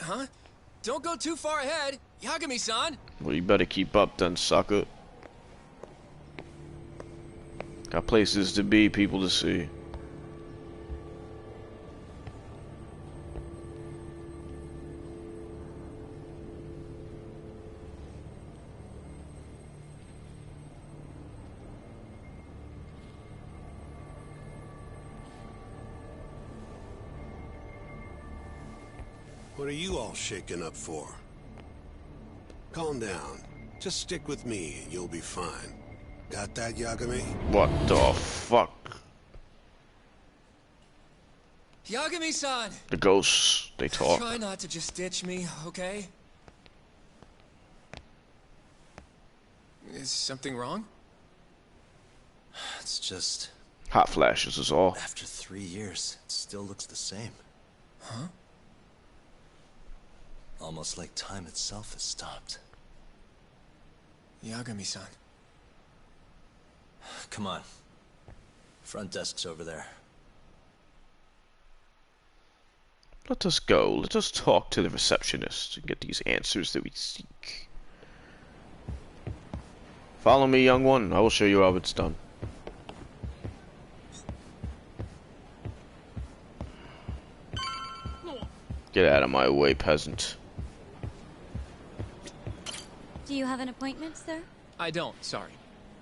Huh? Don't go too far ahead, Yagami-san! Well, you better keep up then, sucker. Got places to be, people to see. What are you all shaken up for? Calm down. Just stick with me and you'll be fine. Got that, Yagami? What the fuck? Yagami-san! The ghosts, they talk. Try not to just ditch me, okay? Is something wrong? It's just... Hot flashes is all. After 3 years, it still looks the same. Huh? Almost like time itself has stopped. Yagami-san. Come on. Front desk's over there. Let us go. Let us talk to the receptionist and get these answers that we seek. Follow me, young one. I will show you how it's done. Get out of my way, peasant. Do you have an appointment, sir? I don't, sorry.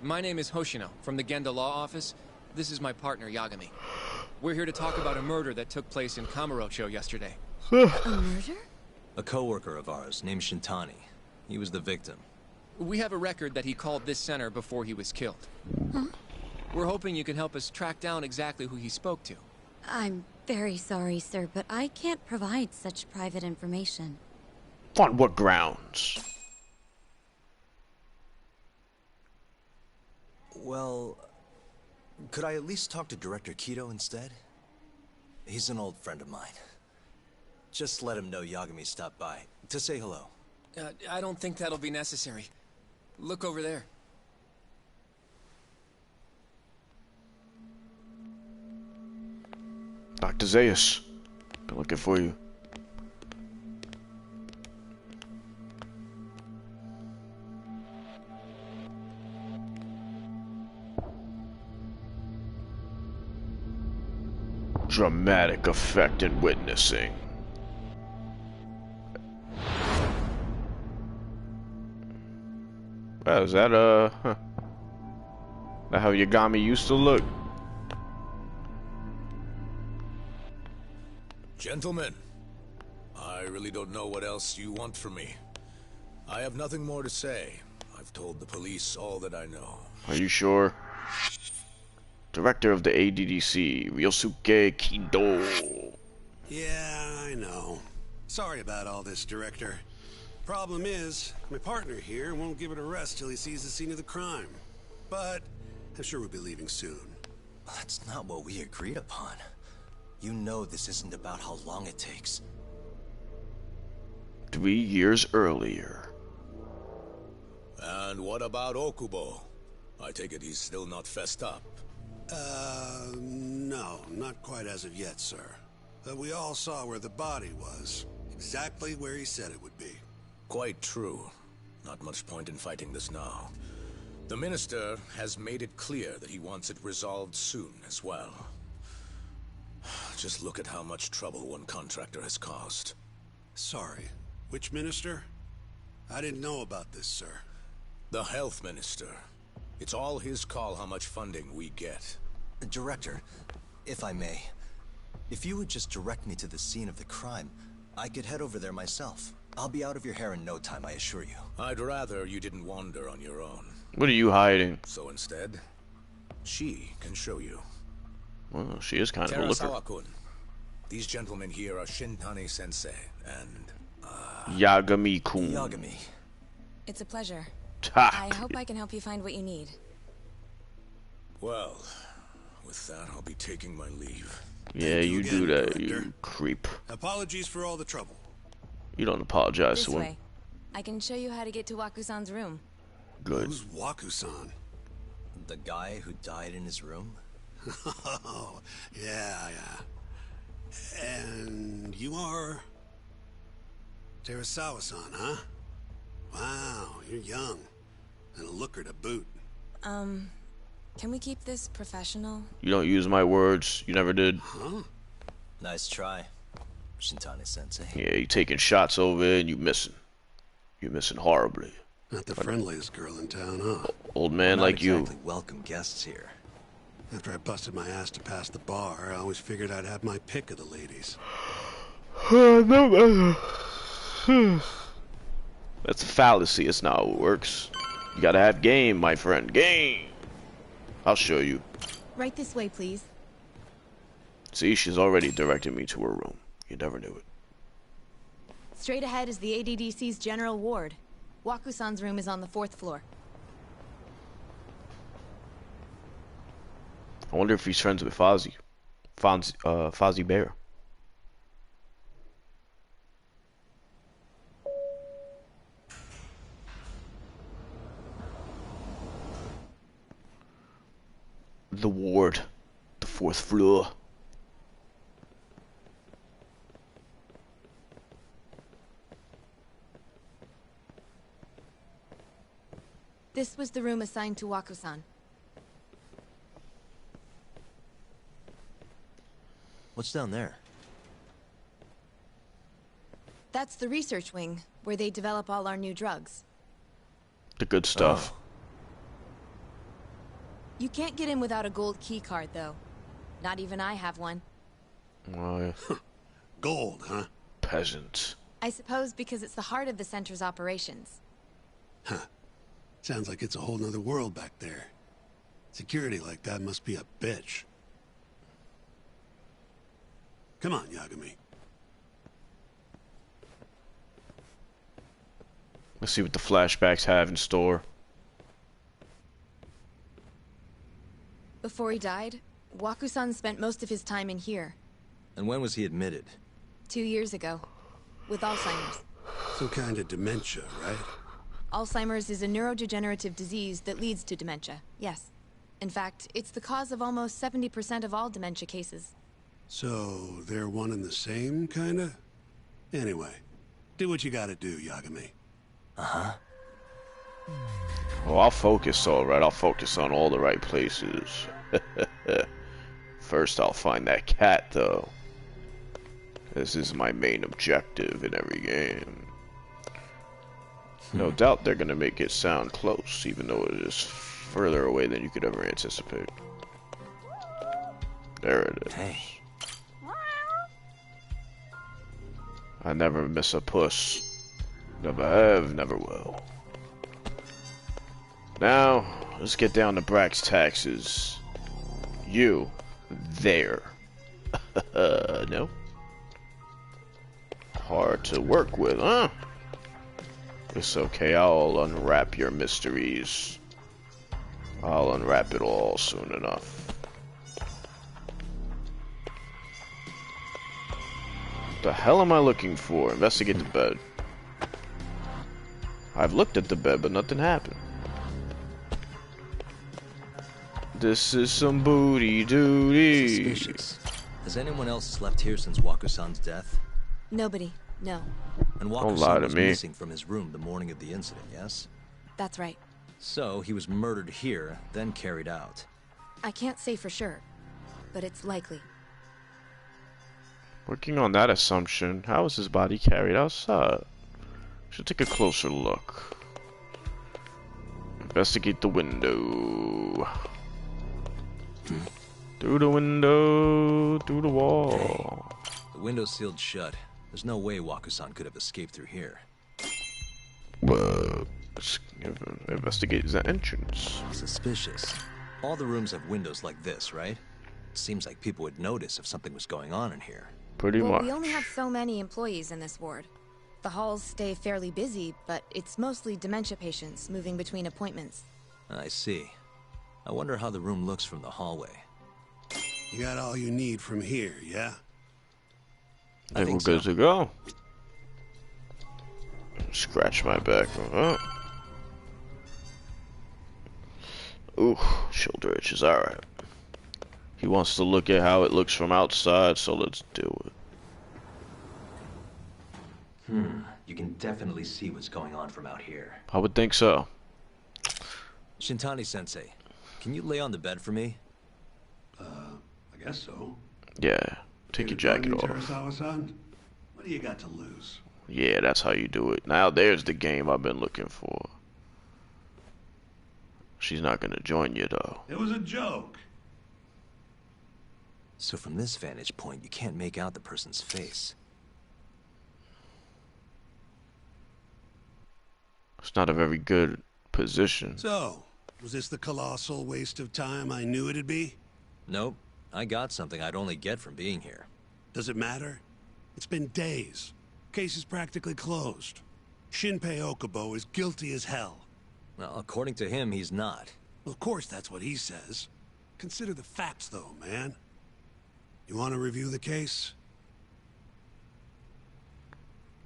My name is Hoshino, from the Genda Law Office. This is my partner, Yagami. We're here to talk about a murder that took place in Kamurocho yesterday. A murder? A coworker of ours, named Shintani. He was the victim. We have a record that he called this center before he was killed. Huh? We're hoping you can help us track down exactly who he spoke to. I'm very sorry, sir, but I can't provide such private information. On what grounds? Well, could I at least talk to Director Kido instead? He's an old friend of mine. Just let him know Yagami stopped by, to say hello. I don't think that'll be necessary. Look over there. Dr. Zaius, been looking for you. Dramatic effect in witnessing. Well, is that that how Yagami used to look? Gentlemen, I really don't know what else you want from me. I have nothing more to say. I've told the police all that I know. Are you sure? Director of the ADDC, Ryosuke Kido. Yeah, I know. Sorry about all this, Director. Problem is, my partner here won't give it a rest till he sees the scene of the crime. But I'm sure we'll be leaving soon. That's not what we agreed upon. You know this isn't about how long it takes. 3 years earlier. And what about Okubo? I take it he's still not fessed up. No, not quite as of yet, sir. But we all saw where the body was. Exactly where he said it would be. Quite true. Not much point in fighting this now. The Minister has made it clear that he wants it resolved soon as well. Just look at how much trouble one contractor has caused. Sorry, which Minister? I didn't know about this, sir. The Health Minister. It's all his call how much funding we get. Director, if I may, if you would just direct me to the scene of the crime, I could head over there myself. I'll be out of your hair in no time, I assure you. I'd rather you didn't wander on your own. What are you hiding? So instead, she can show you. Well, she is kind of a looker. Terasawa-kun. These gentlemen here are Shintani Sensei and Yagami-kun. Yagami. It's a pleasure. Ha. I hope I can help you find what you need. Well, with that, I'll be taking my leave. Yeah, you again, do that, Director. you creep. Apologies for all the trouble. You don't apologize This to him. way. I can show you how to get to Waku-san's room. Good. Who's Waku-san? The guy who died in his room? Oh, yeah. And you are... Terasawa-san, huh? Wow, you're young. And a looker to boot. Can we keep this professional? You don't use my words. You never did. Huh? Nice try, Shintani-sensei. Yeah, you taking shots over there and you missing. You're missing horribly. Not the friendliest girl in town, huh? Old man Not like exactly you. welcome guests here. After I busted my ass to pass the bar, I always figured I'd have my pick of the ladies. That's a fallacy. It's not how it works. You gotta have game, my friend. Game! I'll show you. Right this way, please. See, she's already directed me to her room. You never knew it. Straight ahead is the ADDC's general ward. Waku-san's room is on the 4th floor. I wonder if he's friends with Fozzie. Fozzie Bear. The ward. The 4th floor. This was the room assigned to Waku-san. What's down there? That's the research wing, where they develop all our new drugs. The good stuff. You can't get in without a gold key card, though. Not even I have one. Oh, yeah. Gold, huh? Peasants. I suppose because it's the heart of the center's operations. Huh. Sounds like it's a whole nother world back there. Security like that must be a bitch. Come on, Yagami. Let's see what the flashbacks have in store. Before he died, Waku-san spent most of his time in here. And when was he admitted? 2 years ago. With Alzheimer's. Some kind of dementia, right? Alzheimer's is a neurodegenerative disease that leads to dementia, yes. In fact, it's the cause of almost 70% of all dementia cases. So, they're one and the same, kinda? Anyway, do what you gotta do, Yagami. Uh-huh. Oh, I'll focus, alright. I'll focus on all the right places. First, I'll find that cat, though. This is my main objective in every game. No doubt they're gonna make it sound close, even though it is further away than you could ever anticipate. There it is. Hey. I never miss a puss. Never have, never will. Now, let's get down to brass taxes. You, there. No? Hard to work with, huh? It's okay, I'll unwrap your mysteries. I'll unwrap it all soon enough. The hell am I looking for? Investigate the bed. I've looked at the bed, but nothing happened. This is some booty duty. Suspicious. Has anyone else slept here since Waku-san's death? Nobody, no. And Don't lie Waku-san to was me. missing from his room the morning of the incident, yes? That's right. So, he was murdered here, then carried out. I can't say for sure, but it's likely. Working on that assumption, how was his body carried outside? Should take a closer look. Investigate the window. Through the window, through the wall. The window's sealed shut. There's no way Waku-san could have escaped through here. Let's investigate the entrance. Suspicious. All the rooms have windows like this, right? Seems like people would notice if something was going on in here. Pretty Well, much. we only have so many employees in this ward. The halls stay fairly busy, but it's mostly dementia patients moving between appointments. I see. I wonder how the room looks from the hallway. You got all you need from here, yeah? I think we're good to go. Scratch my back. Oh. Ooh, shoulder itches. Alright. He wants to look at how it looks from outside, so let's do it. You can definitely see what's going on from out here. I would think so. Shintani-sensei, can you lay on the bed for me? I guess so. Yeah, take your jacket off. Terasawa-san? What do you got to lose? Yeah, that's how you do it. Now there's the game I've been looking for. She's not gonna join you though. It was a joke. So from this vantage point, you can't make out the person's face. It's not a very good position. So, was this the colossal waste of time I knew it'd be? Nope. I got something I'd only get from being here. Does it matter? It's been days. Case is practically closed. Shinpei Okubo is guilty as hell. Well, according to him, he's not. Well, of course that's what he says. Consider the facts, though, man. You want to review the case?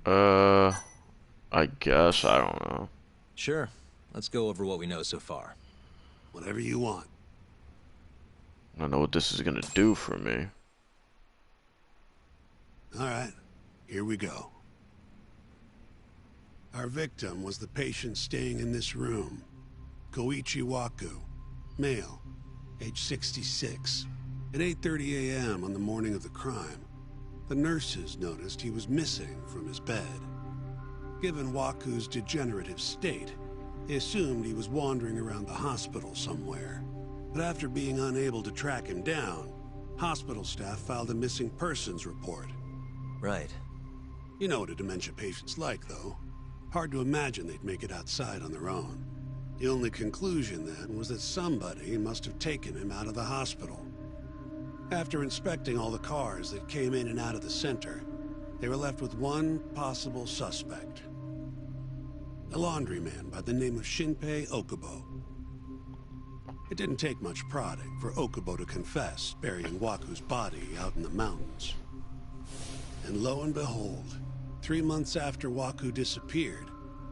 I guess. I don't know. Sure. Let's go over what we know so far. Whatever you want. I don't know what this is gonna do for me. Alright, here we go. Our victim was the patient staying in this room. Koichi Waku, male, age 66. At 8:30 a.m. on the morning of the crime, the nurses noticed he was missing from his bed. Given Waku's degenerative state, they assumed he was wandering around the hospital somewhere. But after being unable to track him down, hospital staff filed a missing persons report. Right. You know what a dementia patient's like, though. Hard to imagine they'd make it outside on their own. The only conclusion then was that somebody must have taken him out of the hospital. After inspecting all the cars that came in and out of the center, they were left with one possible suspect. A laundryman by the name of Shinpei Okubo. It didn't take much prodding for Okubo to confess burying Waku's body out in the mountains. And lo and behold, 3 months after Waku disappeared,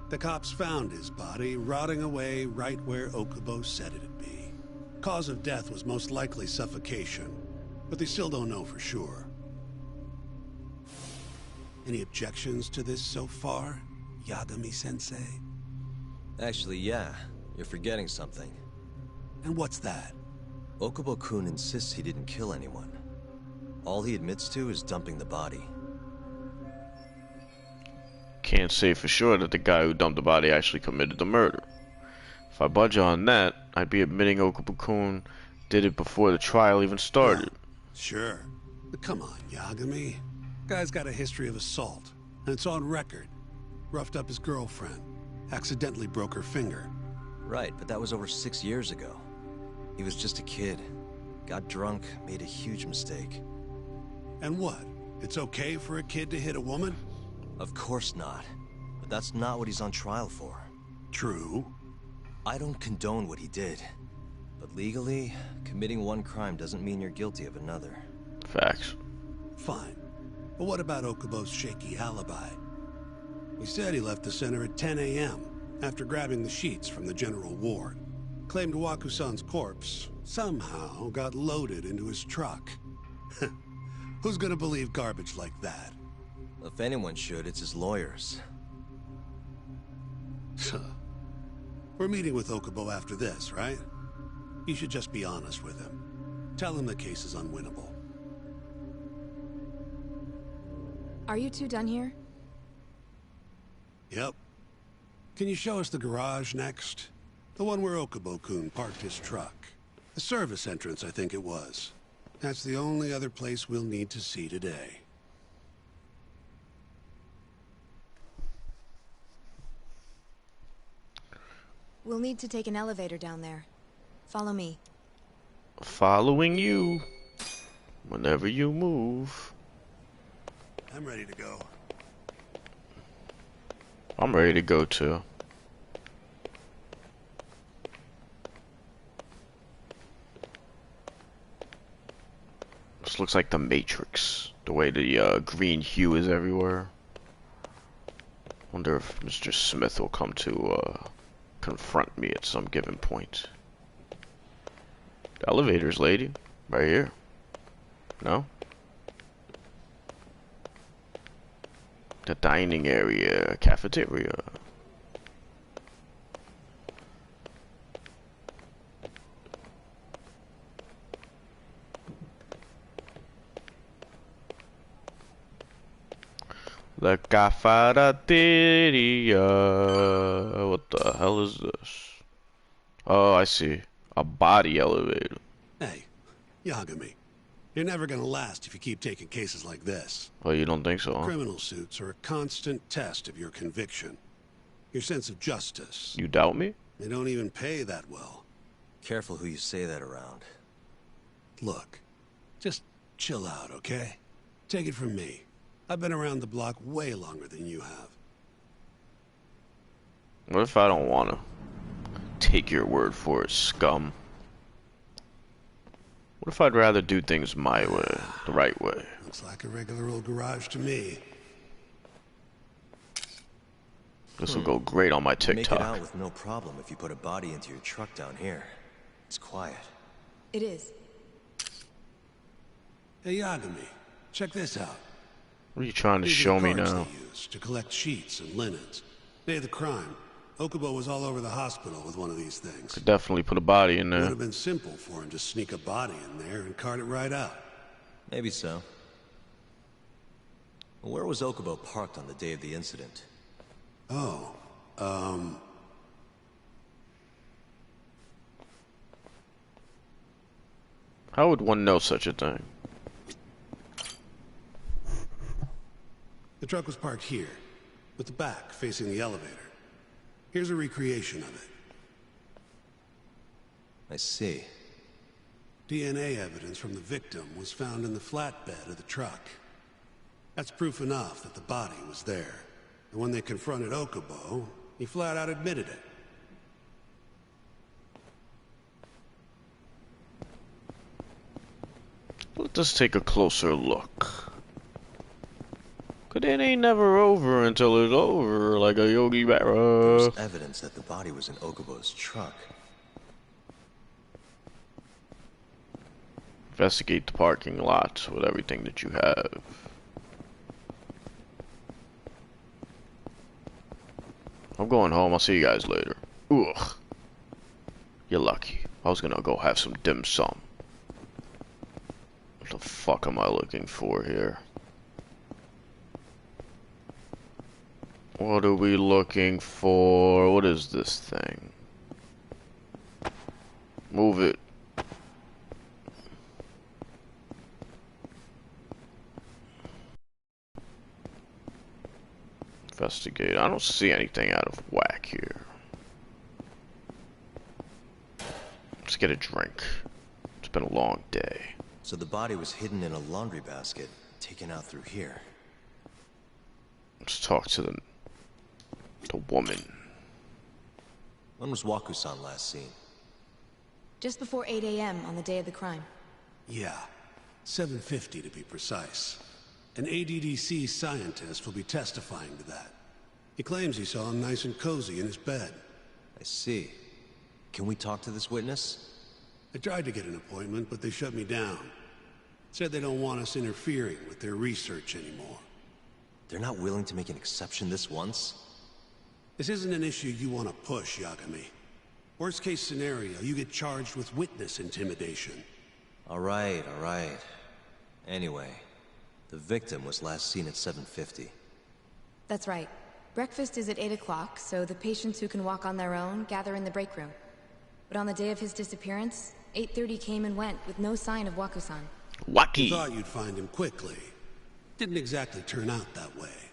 the cops found his body rotting away right where Okubo said it'd be. Cause of death was most likely suffocation, but they still don't know for sure. Any objections to this so far, Yagami-sensei? Actually, yeah. You're forgetting something. And what's that? Okubo-kun insists he didn't kill anyone. All he admits to is dumping the body. Can't say for sure that the guy who dumped the body actually committed the murder. If I budge on that, I'd be admitting Okubo-kun did it before the trial even started. Sure. But come on, Yagami. Guy's got a history of assault, and it's on record. Roughed up his girlfriend. Accidentally broke her finger. Right, but that was over 6 years ago. He was just a kid. Got drunk, made a huge mistake. And what? It's okay for a kid to hit a woman? Of course not. But that's not what he's on trial for. True. I don't condone what he did. But legally, committing one crime doesn't mean you're guilty of another. Facts. Fine. But what about Okubo's shaky alibi? He said he left the center at 10 a.m. after grabbing the sheets from the general ward. Claimed Waku-san's corpse somehow got loaded into his truck. Who's gonna believe garbage like that? If anyone should, it's his lawyers. We're meeting with Okubo after this, right? You should just be honest with him. Tell him the case is unwinnable. Are you two done here? Yep. Can you show us the garage next? The one where Okubo-kun parked his truck. The service entrance, I think it was. That's the only other place we'll need to see today. We'll need to take an elevator down there. Follow me. Following you. Whenever you move. I'm ready to go. I'm ready to go too. This looks like the Matrix. The way the green hue is everywhere. Wonder if Mr. Smith will come to confront me at some given point. The elevators, lady. Right here. No? The dining area, cafeteria. La cafeteria. What the hell is this? Oh, I see. A body elevator. Hey, Yagami. You're never gonna last if you keep taking cases like this. Oh, you don't think so, huh? Criminal suits are a constant test of your conviction. Your sense of justice. You doubt me? They don't even pay that well. Careful who you say that around. Look, just chill out, okay? Take it from me. I've been around the block way longer than you have. What if I don't wanna take your word for it, scum? What if I'd rather do things my way, the right way? Looks like a regular old garage to me. This will go great on my TikTok. Make it out with no problem if you put a body into your truck down here. It's quiet. It is. Hey, Yagami, check this out. What are you trying to These are show the me cards now? they used to collect sheets and linens. Day of the crime, Okubo was all over the hospital with one of these things. Could definitely put a body in It would there. have been simple for him to sneak a body in there and cart it right out. Maybe so. Where was Okubo parked on the day of the incident? Oh, How would one know such a thing? the truck was parked here, with the back facing the elevator. Here's a recreation of it. I see. DNA evidence from the victim was found in the flatbed of the truck. That's proof enough that the body was there. And when they confronted Okubo, he flat out admitted it. Let us take a closer look. Cause it ain't never over until it's over, like a Yogi Berra. There's evidence that the body was in Okubo's truck. Investigate the parking lot with everything that you have. I'm going home. I'll see you guys later. Ugh. You're lucky. I was gonna go have some dim sum. What the fuck am I looking for here? What are we looking for? What is this thing? Move it. Investigate. I don't see anything out of whack here. Let's get a drink. It's been a long day. So the body was hidden in a laundry basket, taken out through here. Let's talk to the woman. When was Waku-san last seen? Just before 8 a.m. on the day of the crime. Yeah, 7:50 to be precise. An ADDC scientist will be testifying to that. He claims he saw him nice and cozy in his bed. I see. Can we talk to this witness? I tried to get an appointment, but they shut me down. Said they don't want us interfering with their research anymore. They're not willing to make an exception this once? This isn't an issue you want to push, Yagami. Worst case scenario, you get charged with witness intimidation. All right. Anyway, the victim was last seen at 7:50. That's right. Breakfast is at 8 o'clock, so the patients who can walk on their own gather in the break room. But on the day of his disappearance, 8:30 came and went with no sign of Waku-san. Wacky. You thought you'd find him quickly. Didn't exactly turn out that way.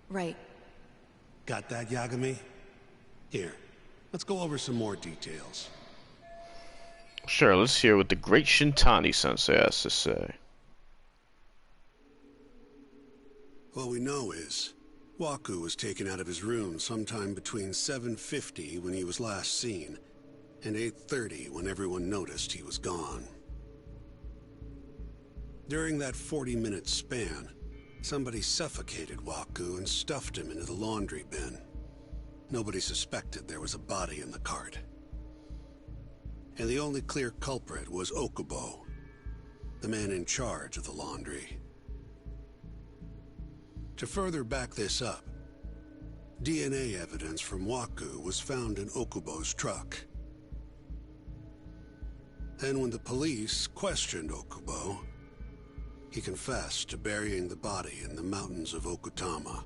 Right. Got that, Yagami? Here, Let's go over some more details. Sure, let's hear what the great Shintani-sensei has to say. All we know is, Waku was taken out of his room sometime between 7:50 when he was last seen, and 8:30 when everyone noticed he was gone. During that 40-minute span, somebody suffocated Waku and stuffed him into the laundry bin. Nobody suspected there was a body in the cart. And the only clear culprit was Okubo, the man in charge of the laundry. To further back this up, DNA evidence from Waku was found in Okubo's truck. Then when the police questioned Okubo, he confessed to burying the body in the mountains of Okutama.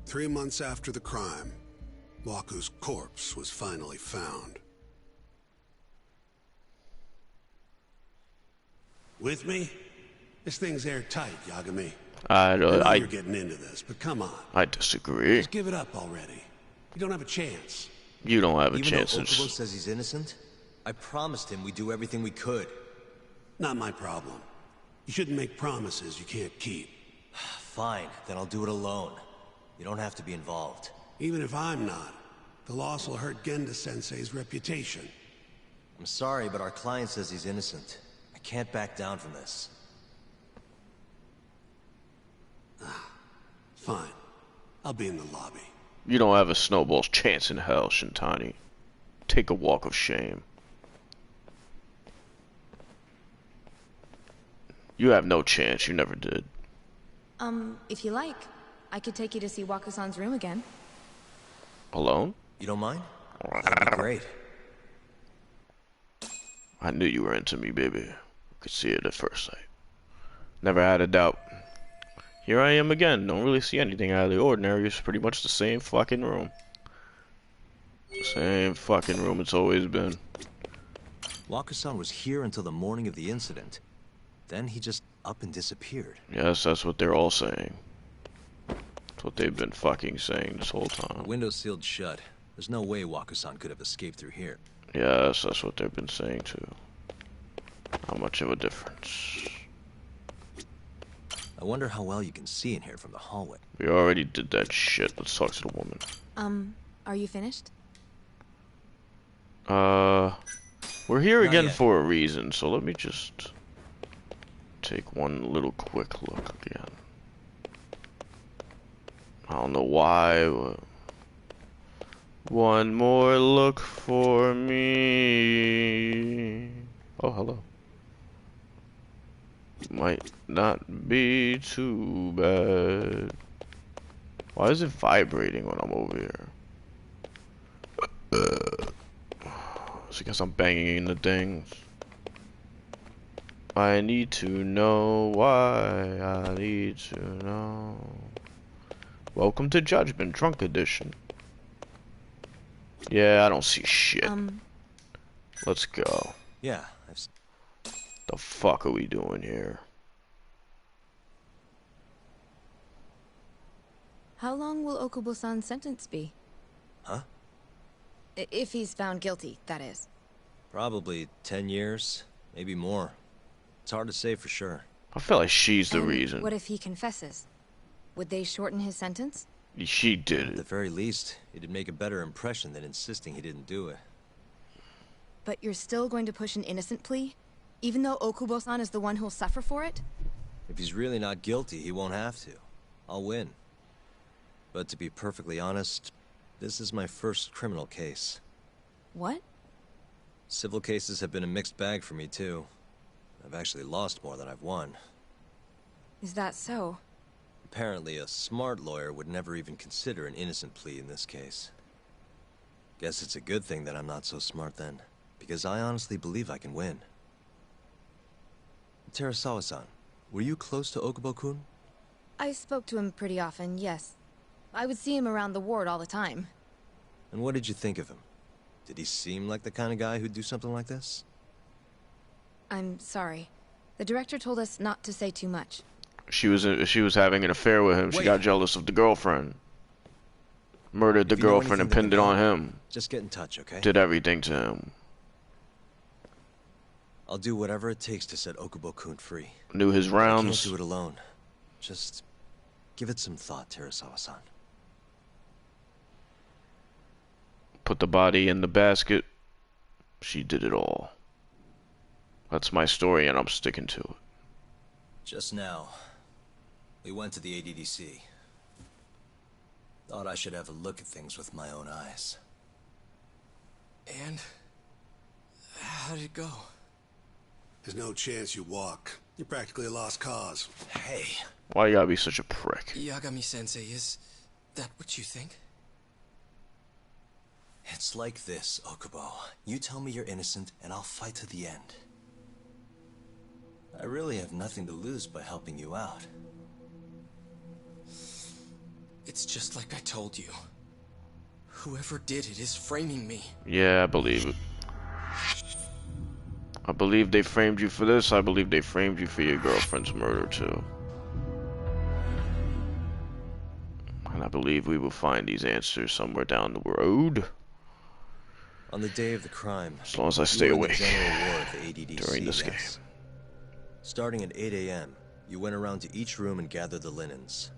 3 months after the crime, Waku's corpse was finally found. With me? This thing's airtight, Yagami. I know you're getting into this, but come on. I disagree. Just give it up already. You don't have a chance. You don't have a chance. Even though Okubo says he's innocent, I promised him we'd do everything we could. Not my problem. You shouldn't make promises you can't keep. Fine, then I'll do it alone. You don't have to be involved. Even if I'm not, the loss will hurt Genda-sensei's reputation. I'm sorry, but our client says he's innocent. I can't back down from this. Fine. I'll be in the lobby. You don't have a snowball's chance in hell, Shintani. Take a walk of shame. You have no chance. You never did. If you like, I could take you to see Waku-san's room again. Alone? You don't mind? That'd be great. I knew you were into me, baby. I could see it at first sight. Never had a doubt. Here I am again. Don't really see anything out of the ordinary. It's pretty much the same fucking room. Same fucking room it's always been. Waku-san was here until the morning of the incident. Then he just up and disappeared. Yes, that's what they're all saying. That's what they've been fucking saying this whole time. The window's sealed shut. There's no way Waku-san could have escaped through here. Yes, that's what they've been saying too. How much of a difference? I wonder how well you can see in here from the hallway. We already did that shit. Let's talk to the woman. Are you finished? We're here Not again yet. for a reason, so let me just take one little quick look again. I don't know why, but one more look for me. Oh, hello. Might not be too bad. Why is it vibrating when I'm over here? It's because I'm banging in the things. I need to know why. I need to know. Welcome to Judgment, Drunk Edition. Yeah, I don't see shit. Let's go. Yeah, The fuck are we doing here? How long will Okubo-san's sentence be? Huh? If he's found guilty, that is. Probably 10 years, maybe more. It's hard to say for sure. I feel like she's the And reason. what if he confesses? Would they shorten his sentence? She did At the it. very least, it'd make a better impression than insisting he didn't do it. But you're still going to push an innocent plea? Even though Okubo-san is the one who'll suffer for it? If he's really not guilty, he won't have to. I'll win. But to be perfectly honest, this is my first criminal case. What? Civil cases have been a mixed bag for me, too. I've actually lost more than I've won. Is that so? Apparently, a smart lawyer would never even consider an innocent plea in this case. Guess it's a good thing that I'm not so smart then, because I honestly believe I can win. Terasawa-san, were you close to Okubo-kun? I spoke to him pretty often, yes. I would see him around the ward all the time. And what did you think of him? Did he seem like the kind of guy who'd do something like this? I'm sorry. The director told us not to say too much. She was having an affair with him. She Wait. got jealous of the girlfriend. Murdered the If you know girlfriend and anything pinned that it can on help, him. just get in touch, okay? Did everything to him. I'll do whatever it takes to set Okubo-kun free. Knew his But I can't rounds. do it alone. Just give it some thought, Terasawa-san. Put the body in the basket. She did it all. That's my story and I'm sticking to it. Just now, we went to the ADDC. Thought I should have a look at things with my own eyes. And how did it go? There's no chance you walk. You're practically a lost cause. Hey. Why you gotta be such a prick? Yagami-sensei, is that what you think? It's like this, Okubo. You tell me you're innocent, and I'll fight to the end. I really have nothing to lose by helping you out. It's just like I told you. Whoever did it is framing me. Yeah, I believe it. I believe they framed you for this. I believe they framed you for your girlfriend's murder, too. And I believe we will find these answers somewhere down the road. On the day of the crime, As long as I stay you were in awake the general ward of the ADDC, during this game. Starting at 8 a.m., you went around to each room and gathered the linens.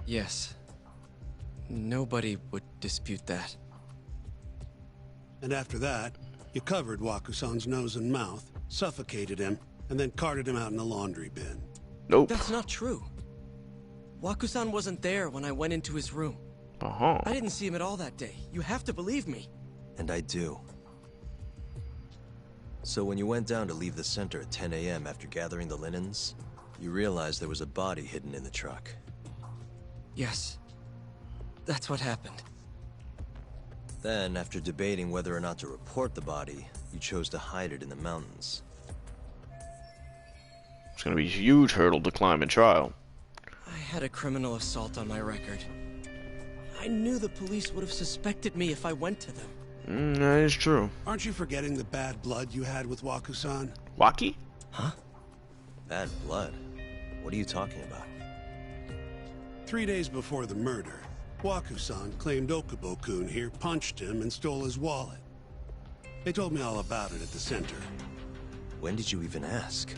Yes. Nobody would dispute that. And after that, you covered Wakusan's nose and mouth, suffocated him, and then carted him out in the laundry bin. Nope. That's not true. Wakusan wasn't there when I went into his room. Uh-huh. I didn't see him at all that day. You have to believe me. And I do. So when you went down to leave the center at 10 a.m. after gathering the linens, you realized there was a body hidden in the truck. Yes. That's what happened. Then, after debating whether or not to report the body, you chose to hide it in the mountains. It's gonna be a huge hurdle to climb in trial. I had a criminal assault on my record. I knew the police would have suspected me if I went to them. That is true. Aren't you forgetting the bad blood you had with Wakusan? Waki? Huh? Bad blood? What are you talking about? 3 days before the murder, Wakusan claimed Okubo-kun here punched him and stole his wallet. They told me all about it at the center. When did you even ask?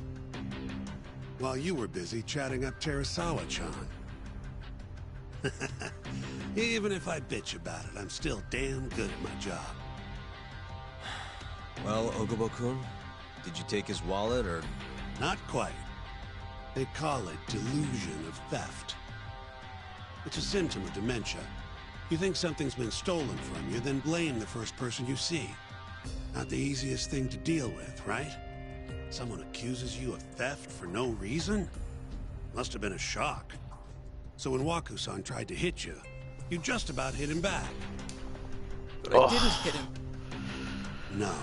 While you were busy chatting up Terasawa-chan. Even if I bitch about it, I'm still damn good at my job. Well, Okubo-kun, did you take his wallet, or...? Not quite. They call it delusion of theft. It's a symptom of dementia. You think something's been stolen from you, then blame the first person you see. Not the easiest thing to deal with, right? Someone accuses you of theft for no reason? Must have been a shock. So when Wakusan tried to hit you, you just about hit him back. But I didn't hit him. No.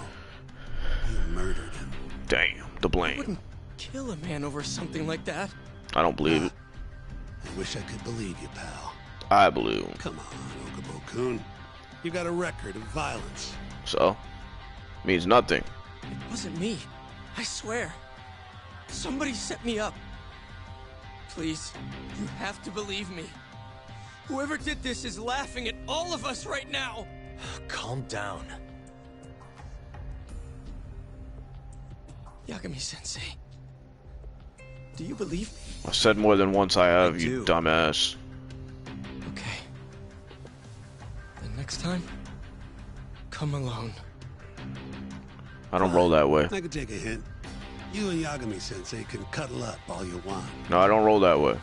You murdered him. Damn, the I blame. wouldn't kill a man over something like that. I don't believe it. I wish I could believe you, pal. I believe him. Come on, Okubo-kun. You got a record of violence. So? Means nothing. It wasn't me. I swear. Somebody set me up. Please, you have to believe me. Whoever did this is laughing at all of us right now. Calm down. Yagami-sensei, do you believe me? I said more than once I have, I you do. dumbass. Okay. Then next time, come alone. I don't roll that way. I could take a hint. You and Yagami-sensei can cuddle up all you want. No, I don't roll that way.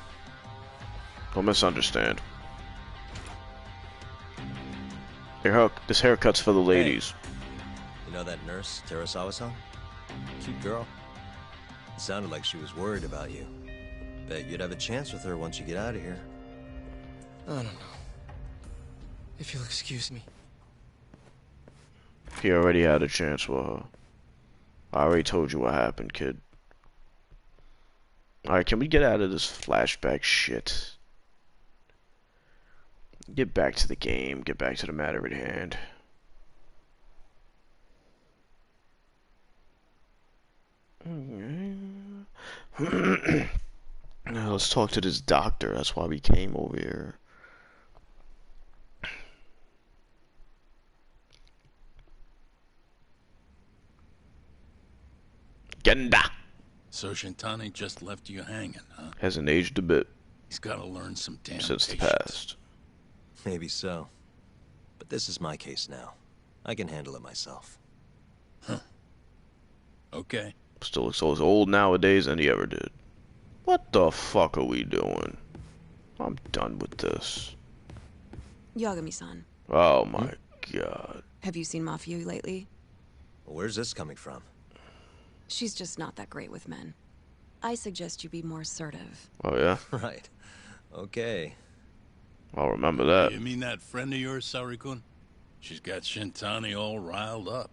Don't misunderstand. This haircut's for the ladies. You know that nurse, Terasawa-san? Cute girl. It sounded like she was worried about you. Bet you'd have a chance with her once you get out of here. I don't know. If you'll excuse me. He already had a chance with her. I already told you what happened, kid. Alright, can we get out of this flashback shit? Get back to the game. Get back to the matter at hand. Now let's talk to this doctor. That's why we came over here. Genda. So Shintani just left you hanging, huh? Hasn't aged a bit. He's got to learn some damn since the patience. past. Maybe so. But this is my case now. I can handle it myself. Huh. Okay. Still looks so old nowadays than he ever did. What the fuck are we doing? I'm done with this. Yagami-san, Oh my god. have you seen Mafia lately? Where's this coming from? She's just not that great with men. I suggest you be more assertive. Oh yeah? Right. Okay. I'll remember that. You mean that friend of yours, Saori-kun? She's got Shintani all riled up.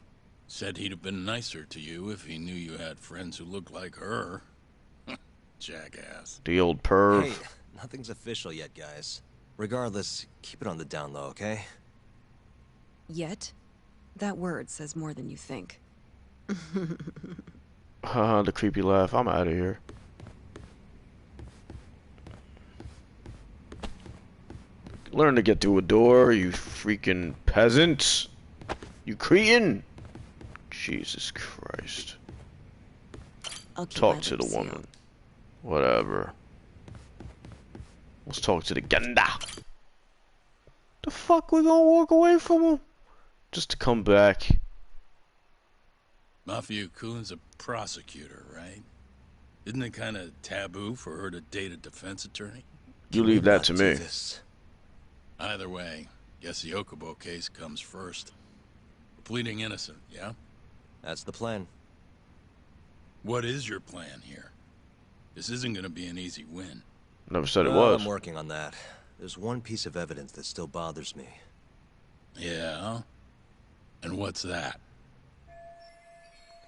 Said he'd have been nicer to you if he knew you had friends who looked like her. Jackass. The old perv. Hey, nothing's official yet, guys. Regardless, keep it on the down low, okay? Yet? That word says more than you think. Haha, the creepy laugh. I'm out of here. Learn to get through a door, you freaking peasants. You Cretan. Jesus Christ. I'll keep Talk my to the lips woman. sealed. Whatever. Let's talk to the Genda. The fuck we gonna walk away from him? Just to come back. Mafia-kun's a prosecutor, right? Isn't it kind of taboo for her to date a defense attorney? You leave that to me. Either way, guess the Okubo case comes first. Pleading innocent, yeah? That's the plan. What is your plan here? This isn't gonna be an easy win. Never said it Well, was. I'm working on that. There's one piece of evidence that still bothers me. Yeah? And what's that?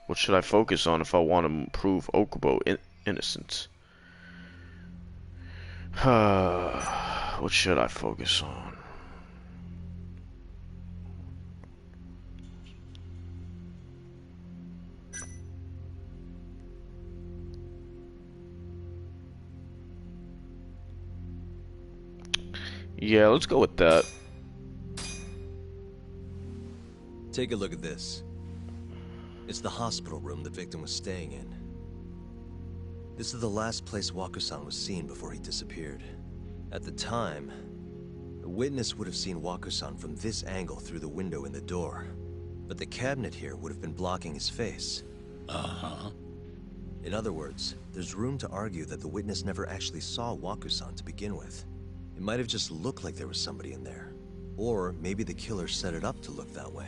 What should I focus on if I want to prove Okubo innocence? What should I focus on? Yeah, let's go with that. Take a look at this. It's the hospital room the victim was staying in. This is the last place Waku-san was seen before he disappeared. At the time, a witness would have seen Waku-san from this angle through the window in the door. But the cabinet here would have been blocking his face. Uh-huh. In other words, there's room to argue that the witness never actually saw Waku-san to begin with. It might have just looked like there was somebody in there. Or maybe the killer set it up to look that way.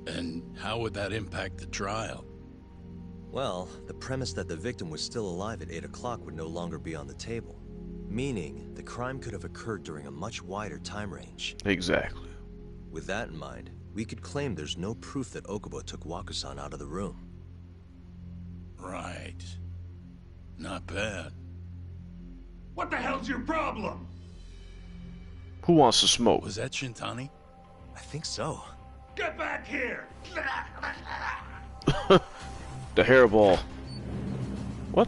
And how would that impact the trial? Well, the premise that the victim was still alive at 8 o'clock would no longer be on the table. Meaning, the crime could have occurred during a much wider time range. Exactly. With that in mind, we could claim there's no proof that Okubo took Waku-san out of the room. Right. Not bad. What the hell's your problem? Who wants to smoke? Was that Shintani? I think so. Get back here! The hairball. What?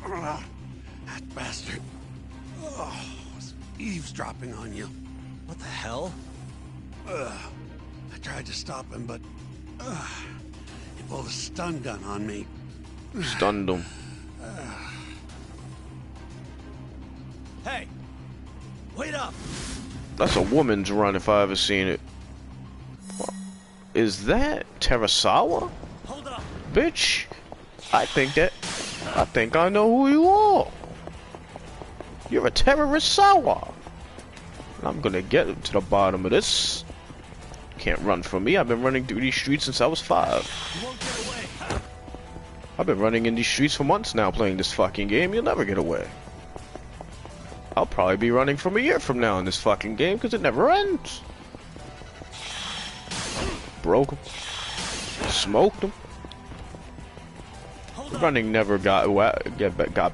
That bastard. Oh, was eavesdropping on you. What the hell? I tried to stop him, but he pulled a stun gun on me. Stunned him. Hey! Wait up! That's a woman's run if I ever seen it. Is that Terasawa? Hold up! Bitch, I think I know who you are. You're a terrorist Sawa. I'm gonna get to the bottom of this. Can't run from me. I've been running through these streets since I was 5. You won't get away! I've been running in these streets for months now playing this fucking game. You'll never get away. I'll probably be running from a year from now in this fucking game because it never ends. Broke him. Smoked him. Running never got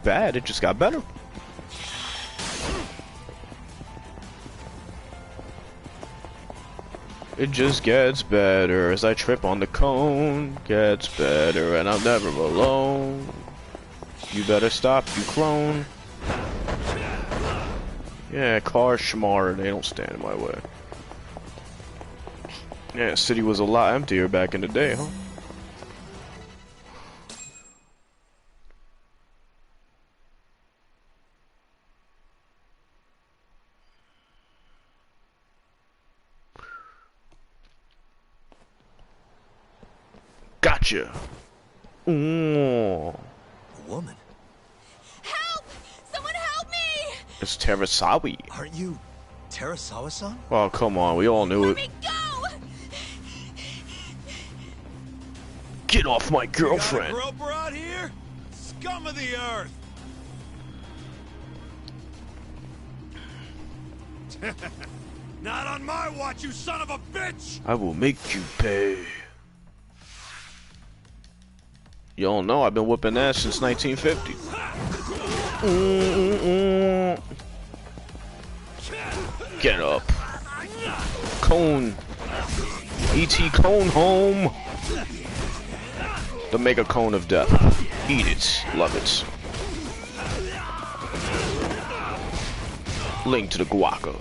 bad, it just got better. It just gets better as I trip on the cone. Gets better and I'm never alone. You better stop, you crone. Yeah, cars schmar, they don't stand in my way. Yeah, city was a lot emptier back in the day, huh? Gotcha. Ooh. A woman? Help! Someone help me! It's Terasawi. Aren't you Terasawa-san? Oh, come on. We all knew Let it. me go! Get off my girlfriend. You got a groper out here? Scum of the earth! Not on my watch, you son of a bitch! I will make you pay. You don't know I've been whooping ass since 1950. Get up. Cone. E.T. Cone home. The mega cone of death. Eat it. Love it. Link to the guaca.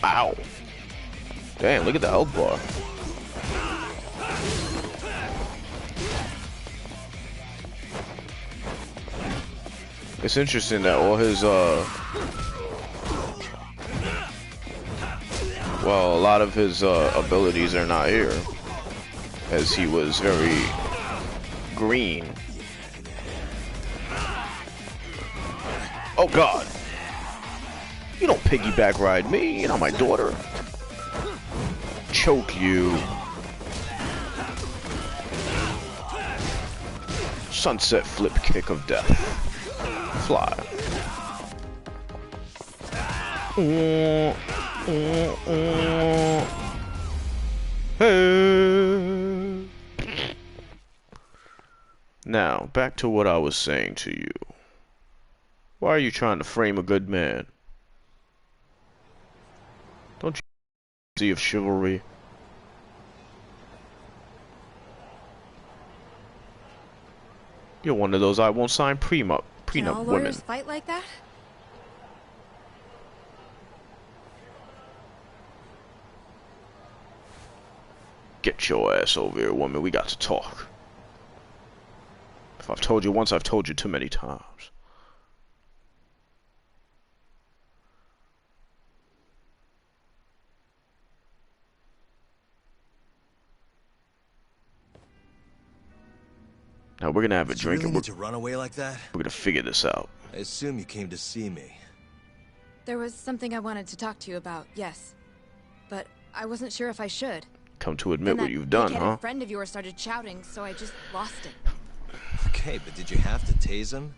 Ow. Damn, look at the health bar. It's interesting that all his, well, a lot of his, abilities are not here, as he was very green. Oh, God. You don't piggyback ride me, you're not my daughter. Choke you. Sunset flip kick of death. Fly. Hey. Now, back to what I was saying to you. Why are you trying to frame a good man? Don't you see of chivalry? You're one of those I won't sign prenup Can all women. lawyers fight like that? Get your ass over here, woman. We got to talk. If I've told you once, I've told you too many times. Now we're gonna have a Did you drink really and need to run away like that? we're gonna figure this out. I assume you came to see me. There was something I wanted to talk to you about, yes. But I wasn't sure if I should. Come to admit Then what that you've done, big-headed huh? friend of yours started shouting, so I just lost it. Okay, but did you have to tase him?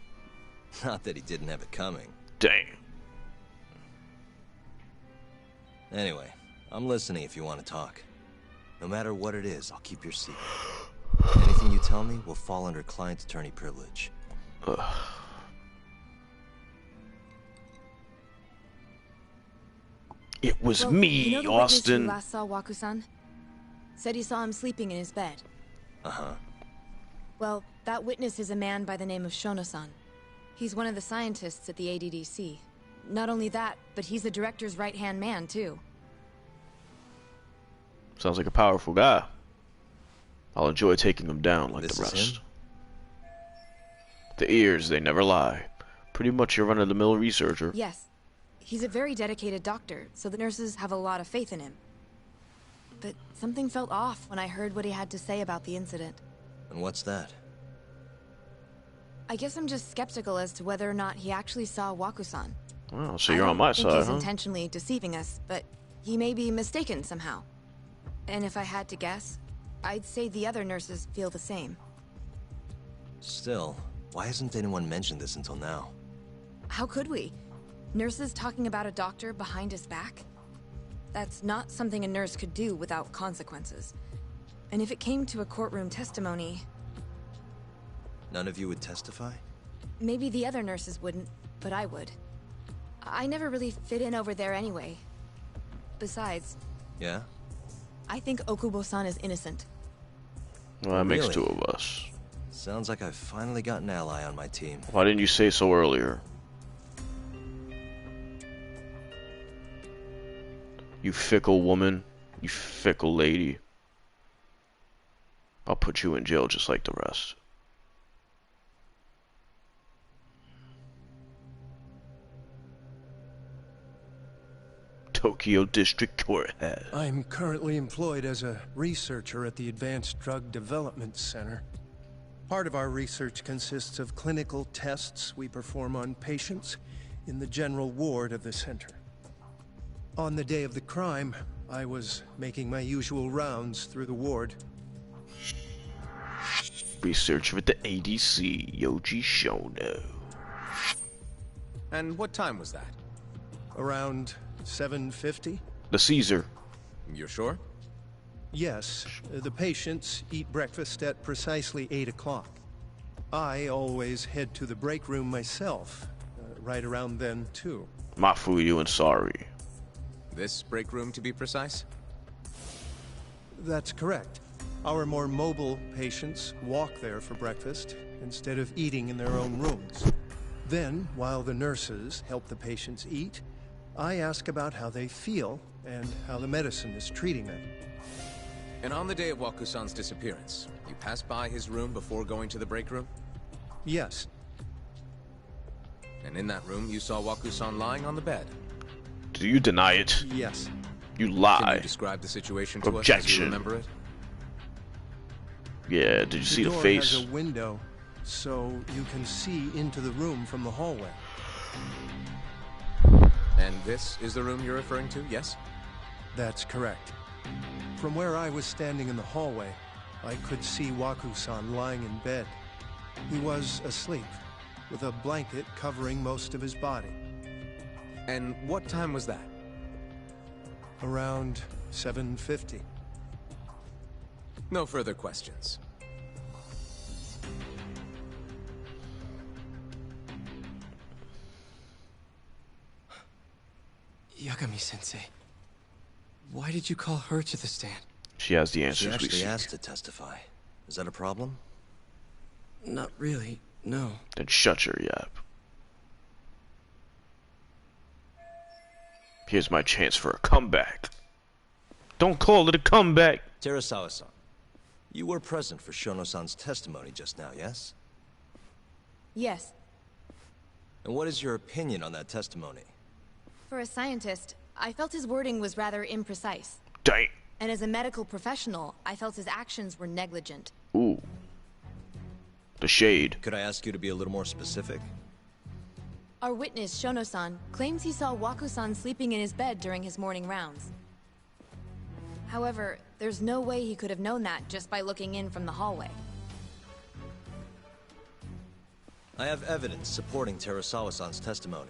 Not that he didn't have it coming. Dang. Anyway, I'm listening if you want to talk. No matter what it is, I'll keep your secret. Anything you tell me will fall under client attorney privilege. It was Well, me, you know the witness Austin. who last saw Waku-san? Said he saw him sleeping in his bed. Uh-huh. Well, that witness is a man by the name of Shono-san. He's one of the scientists at the ADDC. Not only that, but he's the director's right-hand man, too. Sounds like a powerful guy. I'll enjoy taking him down like This the is rest. him? The ears, they never lie. Pretty much your run-of-the-mill researcher. Yes. He's a very dedicated doctor, so the nurses have a lot of faith in him. But something felt off when I heard what he had to say about the incident. And what's that? I guess I'm just skeptical as to whether or not he actually saw Waku-san. Oh, so you're on my I think side, he's huh? intentionally deceiving us, but he may be mistaken somehow. And if I had to guess, I'd say the other nurses feel the same. Still, why hasn't anyone mentioned this until now? How could we? Nurses talking about a doctor behind his back? That's not something a nurse could do without consequences. And if it came to a courtroom testimony, None of you would testify? maybe the other nurses wouldn't, but I would. I never really fit in over there anyway. Besides, Yeah? I think Okubo-san is innocent. Well, that makes Really? two of us. Sounds like I've finally got an ally on my team. Why didn't you say so earlier? You fickle woman. You fickle lady. I'll put you in jail just like the rest. Tokyo District Court has. I'm currently employed as a researcher at the Advanced Drug Development Center. Part of our research consists of clinical tests we perform on patients in the general ward of the center. On the day of the crime, I was making my usual rounds through the ward. Researcher with the ADC, Yoji Shono. And what time was that? Around 7:50? The Caesar. You're sure? Yes. The patients eat breakfast at precisely 8 o'clock. I always head to the break room myself, right around then, too. Mafuyu and sorry. This break room, to be precise? That's correct. Our more mobile patients walk there for breakfast instead of eating in their own rooms. Then, while the nurses help the patients eat, I ask about how they feel and how the medicine is treating them. And on the day of Wakusan's disappearance, you passed by his room before going to the break room? Yes. And in that room, you saw Wakusan lying on the bed? Do you deny it? Yes. You lie. Can you describe the situation to Objection. us as you remember it? Yeah, did you see the door face? has a window, so you can see into the room from the hallway. And this is the room you're referring to, yes? That's correct. From where I was standing in the hallway, I could see Waku-san lying in bed. He was asleep, with a blanket covering most of his body. And what time was that? Around 7:50. No further questions. Yagami-sensei, why did you call her to the stand? She has the answers She we actually seek. asked to testify. Is that a problem? Not really, no. Then shut your yap. Here's my chance for a comeback. Don't call it a comeback. Terasawa-san, you were present for Shono-san's testimony just now, yes? Yes. And what is your opinion on that testimony? For a scientist, I felt his wording was rather imprecise. Dang. And as a medical professional, I felt his actions were negligent. Ooh. The shade. Could I ask you to be a little more specific? Our witness, Shono-san, claims he saw Waku-san sleeping in his bed during his morning rounds. However, there's no way he could have known that just by looking in from the hallway. I have evidence supporting Terasawa-san's testimony.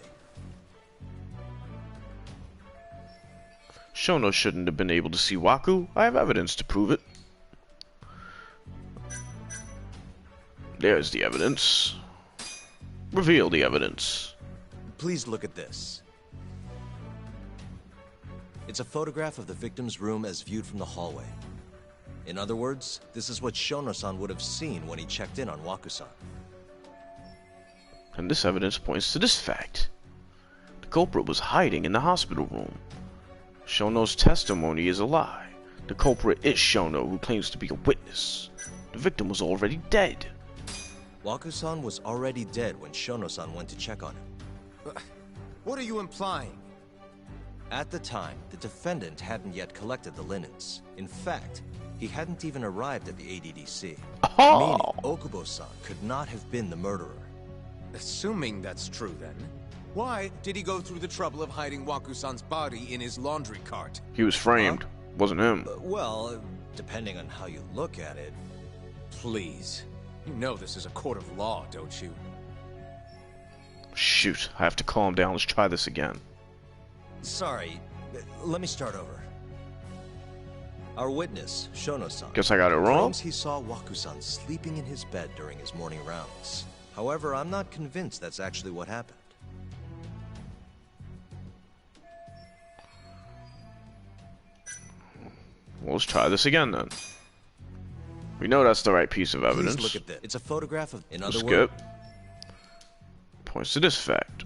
Shono shouldn't have been able to see Waku. I have evidence to prove it. There's the evidence. Reveal the evidence. Please look at this. It's a photograph of the victim's room as viewed from the hallway. In other words, this is what Shono-san would have seen when he checked in on Waku-san. And this evidence points to this fact. The culprit was hiding in the hospital room. Shono's testimony is a lie. The culprit is Shono, who claims to be a witness. The victim was already dead. Waku-san was already dead when Shono-san went to check on him. What are you implying? At the time, the defendant hadn't yet collected the linens. In fact, he hadn't even arrived at the ADDC. Oh. Meaning, Okubo-san could not have been the murderer. Assuming that's true, then, why did he go through the trouble of hiding Waku-san's body in his laundry cart? He was framed. Wasn't him. Well, depending on how you look at it. Please. You know this is a court of law, don't you? Shoot, I have to calm down. Let's try this again. Sorry, let me start over. Our witness, Shono-san, Guess I got it wrong? claims he saw Waku-san sleeping in his bed during his morning rounds. However, I'm not convinced that's actually what happened. Well, let's try this again then. We know that's the right piece of evidence. Please look at this. It's a photograph of, in other Skip. words, Points to this fact.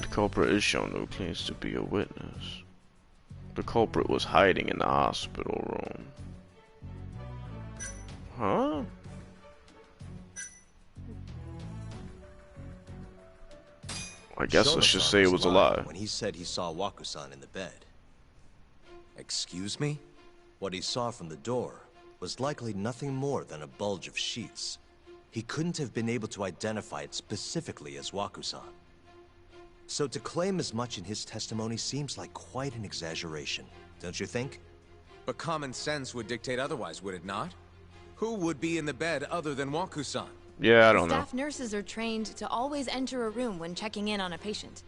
The culprit is shown who claims to be a witness. The culprit was hiding in the hospital room. Huh? I guess let's just say it was a lie. When he said he saw Wakusan in the bed. Excuse me? What he saw from the door was likely nothing more than a bulge of sheets. He couldn't have been able to identify it specifically as Wakusan. So to claim as much in his testimony seems like quite an exaggeration, don't you think? But common sense would dictate otherwise, would it not? Who would be in the bed other than Wakusan? Yeah, I don't know. Staff nurses are trained to always enter a room when checking in on a patient.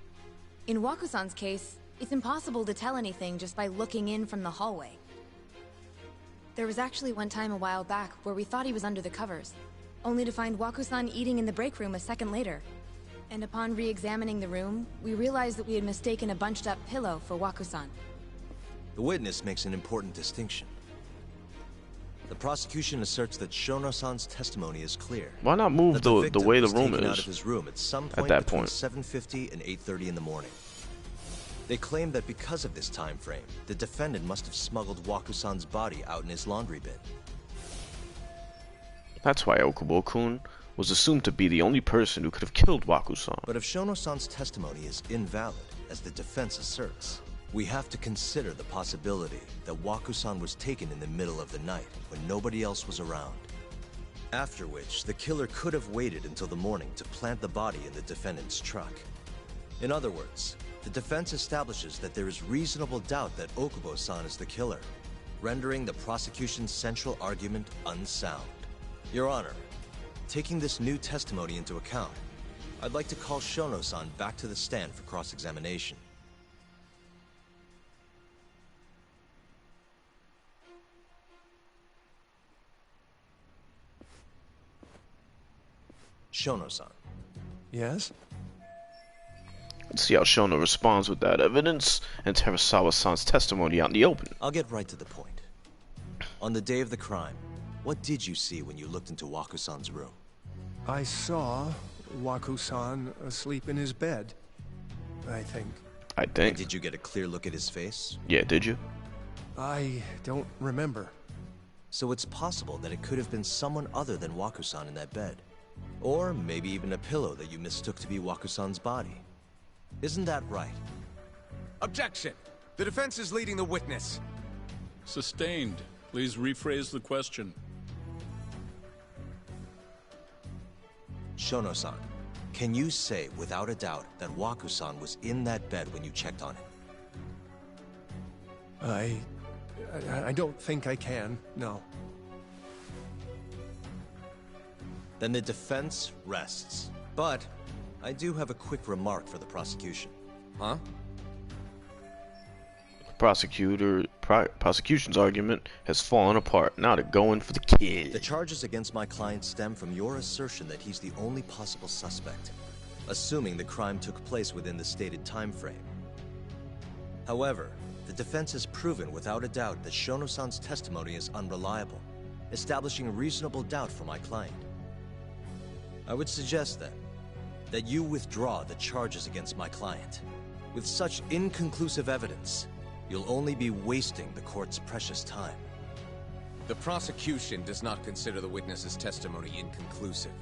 In Wakusan's case, it's impossible to tell anything just by looking in from the hallway. There was actually one time a while back where we thought he was under the covers, only to find Wakusan eating in the break room a second later. And upon re-examining the room, we realized that we had mistaken a bunched-up pillow for Wakusan. The witness makes an important distinction. The prosecution asserts that Shono-san's testimony is clear. Why not move the way the room out is of his room at some point at that between point? 7:50 and 8:30 in the morning. They claim that because of this time frame, the defendant must have smuggled Wakusan's body out in his laundry bin. That's why Okubo-kun was assumed to be the only person who could have killed Wakusan. But if Shono-san's testimony is invalid, as the defense asserts, we have to consider the possibility that Wakusan was taken in the middle of the night when nobody else was around. After which, the killer could have waited until the morning to plant the body in the defendant's truck. In other words, the defense establishes that there is reasonable doubt that Okubo-san is the killer, rendering the prosecution's central argument unsound. Your Honor, taking this new testimony into account, I'd like to call Shono-san back to the stand for cross-examination. Shono-san. Yes? Let's see how Shono responds with that evidence and Terasawa-san's testimony out in the open. I'll get right to the point. On the day of the crime, what did you see when you looked into Wakusan's room? I saw Wakusan asleep in his bed, I think. And did you get a clear look at his face? Yeah, did you? I don't remember. So it's possible that it could have been someone other than Wakusan in that bed. Or maybe even a pillow that you mistook to be Wakusan's body. Isn't that right? Objection! The defense is leading the witness. Sustained. Please rephrase the question. Shono-san, can you say without a doubt that Wakusan was in that bed when you checked on him? I don't think I can, no. Then the defense rests. But I do have a quick remark for the prosecution. Huh? Prosecution's argument has fallen apart. Now they're going for the kill. The charges against my client stem from your assertion that he's the only possible suspect, assuming the crime took place within the stated time frame. However, the defense has proven without a doubt that Shono-san's testimony is unreliable, establishing reasonable doubt for my client. I would suggest then that you withdraw the charges against my client. With such inconclusive evidence, you'll only be wasting the court's precious time. The prosecution does not consider the witness's testimony inconclusive.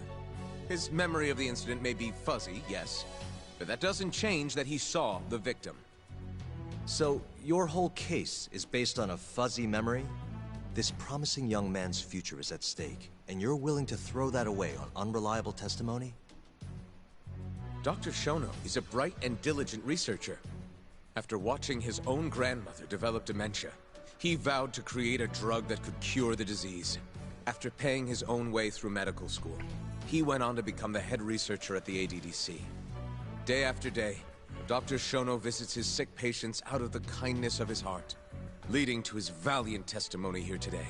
His memory of the incident may be fuzzy, yes, but that doesn't change that he saw the victim. So, your whole case is based on a fuzzy memory? This promising young man's future is at stake, and you're willing to throw that away on unreliable testimony? Dr. Shono is a bright and diligent researcher. After watching his own grandmother develop dementia, he vowed to create a drug that could cure the disease. After paying his own way through medical school, he went on to become the head researcher at the ADDC. Day after day, Dr. Shono visits his sick patients out of the kindness of his heart, leading to his valiant testimony here today.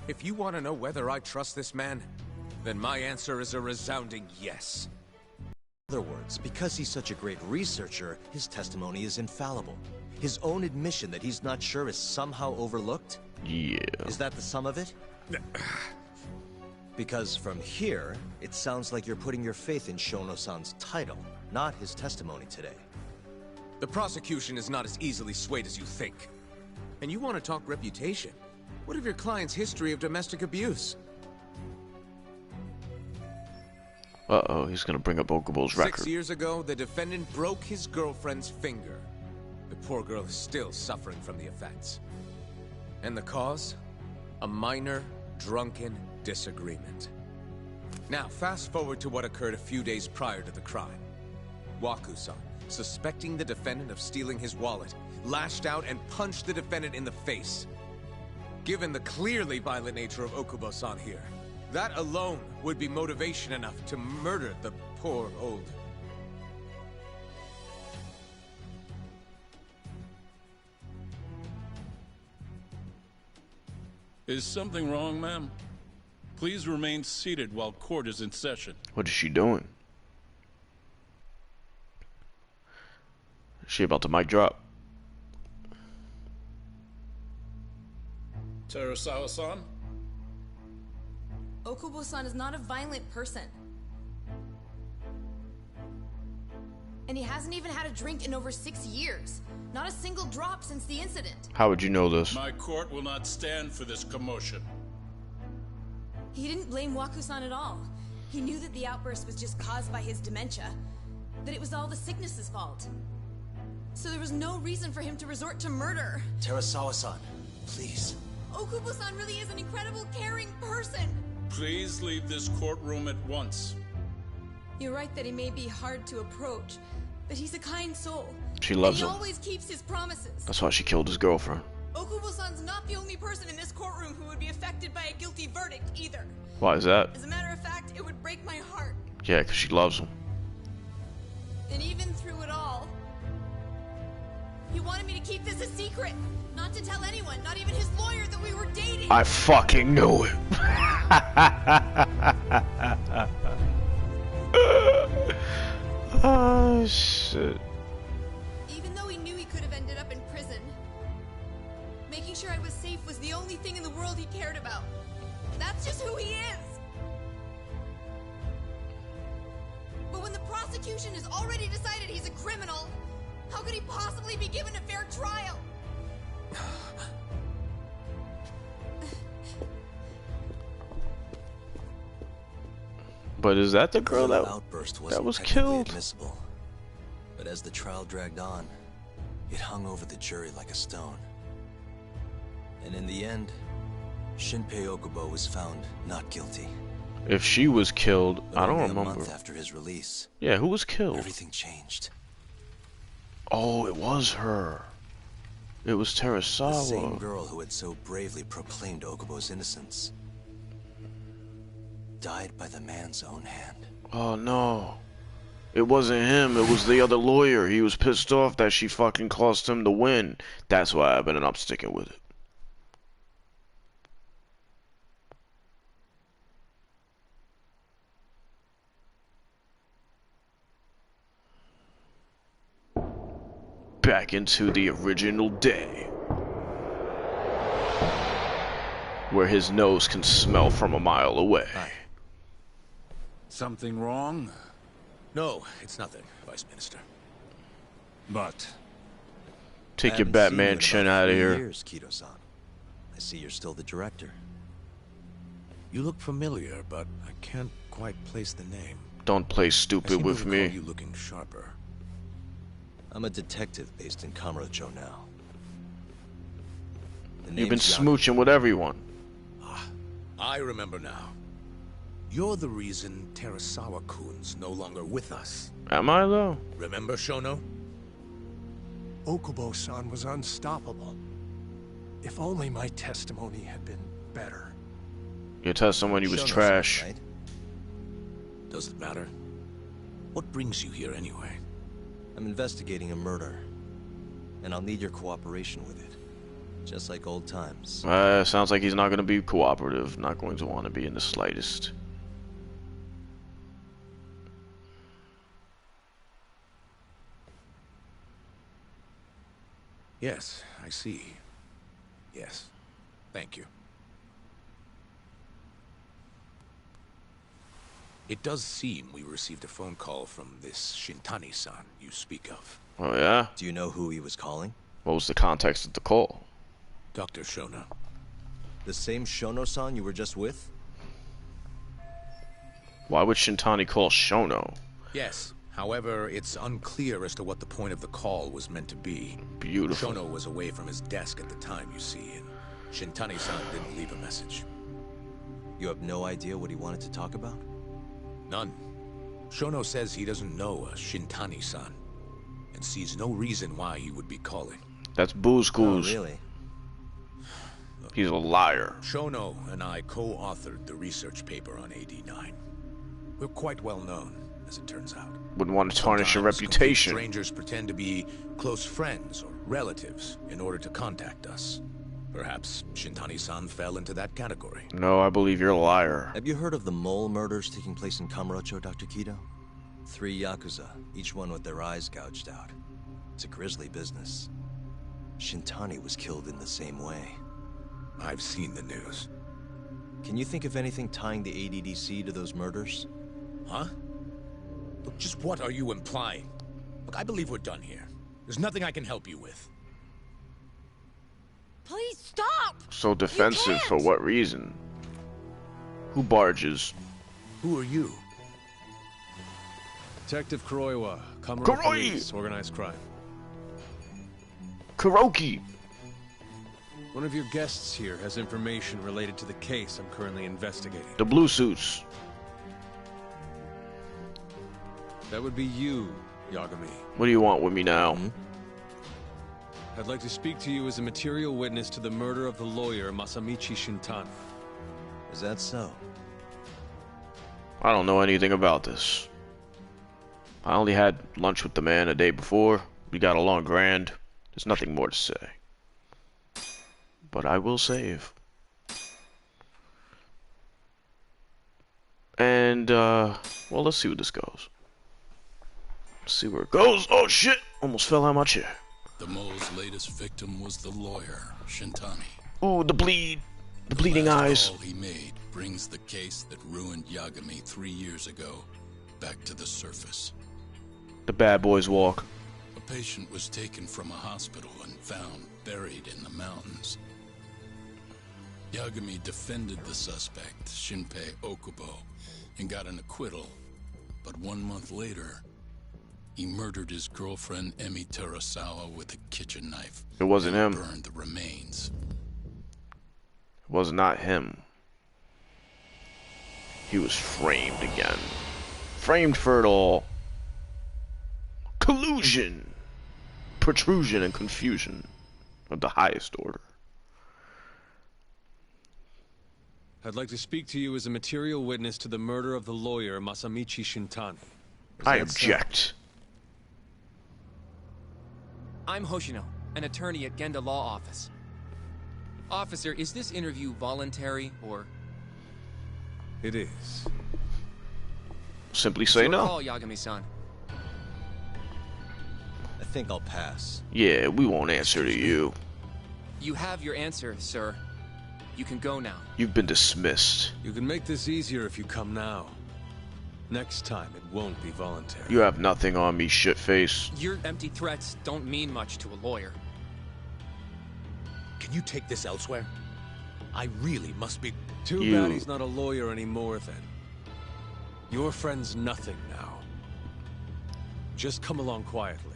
If you want to know whether I trust this man, then my answer is a resounding yes. In other words, because he's such a great researcher, his testimony is infallible. His own admission that he's not sure is somehow overlooked? Yeah. Is that the sum of it? Because from here, it sounds like you're putting your faith in Shono-san's title, not his testimony today. The prosecution is not as easily swayed as you think. And you want to talk reputation? What of your client's history of domestic abuse? Uh-oh, he's gonna bring up Okubo's record. 6 years ago, the defendant broke his girlfriend's finger. The poor girl is still suffering from the effects. And the cause? A minor, drunken disagreement. Now, fast forward to what occurred a few days prior to the crime. Waku-san, suspecting the defendant of stealing his wallet, lashed out and punched the defendant in the face. Given the clearly violent nature of Okubo-san here, that alone would be motivation enough to murder the poor old... Is something wrong, ma'am? Please remain seated while court is in session. What is she doing? Is she about to mic drop? Terasawa-san? Okubo-san is not a violent person. And he hasn't even had a drink in over 6 years. Not a single drop since the incident. How would you know this? My court will not stand for this commotion. He didn't blame Waku-san at all. He knew that the outburst was just caused by his dementia. That it was all the sickness's fault. So there was no reason for him to resort to murder. Terasawa-san, please. Okubo-san really is an incredible, caring person. Please leave this courtroom at once. You're right that he may be hard to approach, but he's a kind soul. She loves him. He always keeps his promises. That's why she killed his girlfriend. Okubo-san's not the only person in this courtroom who would be affected by a guilty verdict, either. Why is that? As a matter of fact, it would break my heart. Yeah, because she loves him. And even through it all, he wanted me to keep this a secret. Not to tell anyone, not even his lawyer, that we were dating. I fucking knew it. Oh, shit. Even though he knew he could have ended up in prison, making sure I was safe was the only thing in the world he cared about. That's just who he is. But when the prosecution has already decided he's a criminal, how could he possibly be given a fair trial? But is that the girl that was killed? Admissible. But as the trial dragged on, it hung over the jury like a stone. And in the end, Shinpei Okubo was found not guilty. If she was killed, But I don't only remember. A month after his release, Yeah, who was killed? everything changed. Oh, it was her. It was The same Terasawa. girl who had so bravely proclaimed Okubo's innocence died by the man's own hand. Oh no. It wasn't him, it was the other lawyer. He was pissed off that she fucking cost him the win. That's why I've been up sticking with it. Back into the original day, where his nose can smell from a mile away. Something wrong? No, it's nothing, Vice Minister. But... Take your Batman chin out of here. Years, Kido-san. I see you're still the director. You look familiar, but I can't quite place the name. Don't play I stupid seem to with recall me. you looking sharper. I'm a detective based in Kamurocho now. The You've been name's smooching with everyone. I remember now. You're the reason Terasawa-kun's no longer with us. Am I though? Remember, Shono? Okubo-san was unstoppable. If only my testimony had been better. Your testimony was Shono-san, trash. right? Does it matter? What brings you here anyway? I'm investigating a murder, and I'll need your cooperation with it. Just like old times. Sounds like he's not going to be cooperative. Not going to want to be in the slightest. Yes, I see. Yes. Thank you. It does seem we received a phone call from this Shintani-san you speak of. Oh yeah? Do you know who he was calling? What was the context of the call? Dr. Shono. The same Shono-san you were just with? Why would Shintani call Shono? Yes. However, it's unclear as to what the point of the call was meant to be. Beautiful. Shono was away from his desk at the time, you see, and Shintani-san didn't leave a message. You have no idea what he wanted to talk about? None. Shono says he doesn't know a Shintani-san, and sees no reason why he would be calling. That's Boo's Oh, Coos. really? He's a liar. Shono and I co-authored the research paper on AD9. We're quite well known, as it turns out. Wouldn't want to tarnish your Sometimes reputation. complete strangers pretend to be close friends or relatives in order to contact us. Perhaps Shintani-san fell into that category. No, I believe you're a liar. Have you heard of the mole murders taking place in Kamurocho, Dr. Kido? 3 Yakuza, each one with their eyes gouged out. It's a grisly business. Shintani was killed in the same way. I've seen the news. Can you think of anything tying the ADDC to those murders? Huh? Look, just what are you implying? Look, I believe we're done here. There's nothing I can help you with. Please stop! So defensive for what reason? Who barges? Who are you? Detective Kuroiwa, Kamuro Kuroi! Police, Organized Crime. Kuroki! One of your guests here has information related to the case I'm currently investigating. The blue suits. That would be you, Yagami. What do you want with me now? I'd like to speak to you as a material witness to the murder of the lawyer Masamichi Shintani. Is that so? I don't know anything about this. I only had lunch with the man a day before. We got along grand. There's nothing more to say. But I will save. And, well, let's see where this goes. Let's see where it goes. Oh, shit! Almost fell out my chair. The mole's latest victim was the lawyer, Shintani. Ooh, the bleed. The bleeding eyes. All he made brings the case that ruined Yagami 3 years ago back to the surface. The bad boys walk. A patient was taken from a hospital and found buried in the mountains. Yagami defended the suspect, Shinpei Okubo, and got an acquittal. But 1 month later, he murdered his girlfriend Emi Terasawa with a kitchen knife. It wasn't him. Burned the remains. It was not him. He was framed again. Framed for it all. Collusion, protrusion, and confusion of the highest order. I'd like to speak to you as a material witness to the murder of the lawyer Masamichi Shintani. I object. I'm Hoshino, an attorney at Genda Law Office. Officer, is this interview voluntary, or...? It is. Simply say Your no. call, Yagami-san. I think I'll pass. Yeah, we won't answer to you. You have your answer, sir. You can go now. You've been dismissed. You can make this easier if you come now. Next time, it won't be voluntary. You have nothing on me, shitface. Your empty threats don't mean much to a lawyer. Can you take this elsewhere? I really must be... Too bad he's not a lawyer anymore, then. Your friend's nothing now. Just come along quietly.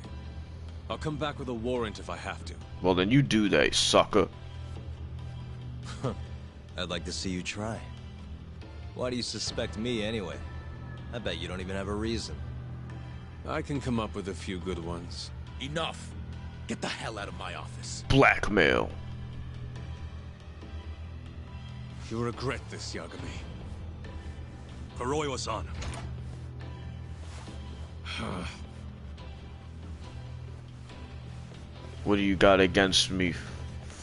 I'll come back with a warrant if I have to. Well, then you do that, sucker. I'd like to see you try. Why do you suspect me anyway? I bet you don't even have a reason. I can come up with a few good ones. Enough! Get the hell out of my office. Blackmail. You'll regret this, Yagami. Kuroiwa-san. What do you got against me,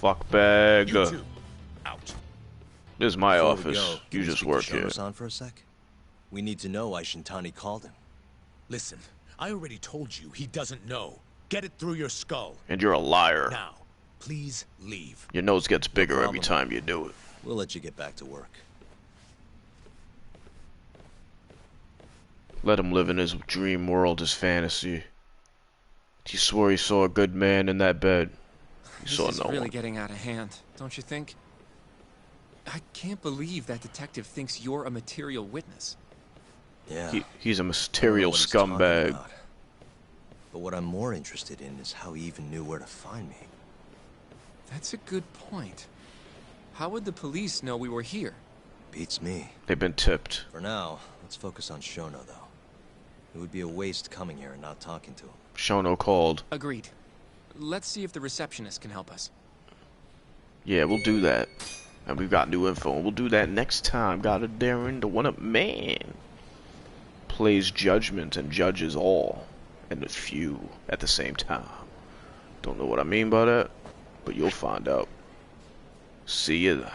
fuckbag? You two, out. This is my Before we office. go, can You we just speak work to here. Shono-san for a sec? We need to know why Shintani called him. Listen, I already told you he doesn't know. Get it through your skull. And you're a liar. Now, please leave. Your nose gets bigger every problem. time you do it. We'll let you get back to work. Let him live in his dream world, his fantasy. He swore he saw a good man in that bed. He This saw is no really one. getting out of hand, don't you think? I can't believe that detective thinks you're a material witness. Yeah. He's a I don't know material what he's talking scumbag. about. But what I'm more interested in is how he even knew where to find me. That's a good point. How would the police know we were here? Beats me. They've been tipped. For now, let's focus on Shono, though. It would be a waste coming here and not talking to him. Shono called. Agreed. Let's see if the receptionist can help us. Yeah, we'll do that. And we've got new info, and we'll do that next time. Got a Darren, the one-up man. Plays Judgment and judges all, and a few at the same time. Don't know what I mean by that, but you'll find out. See you then.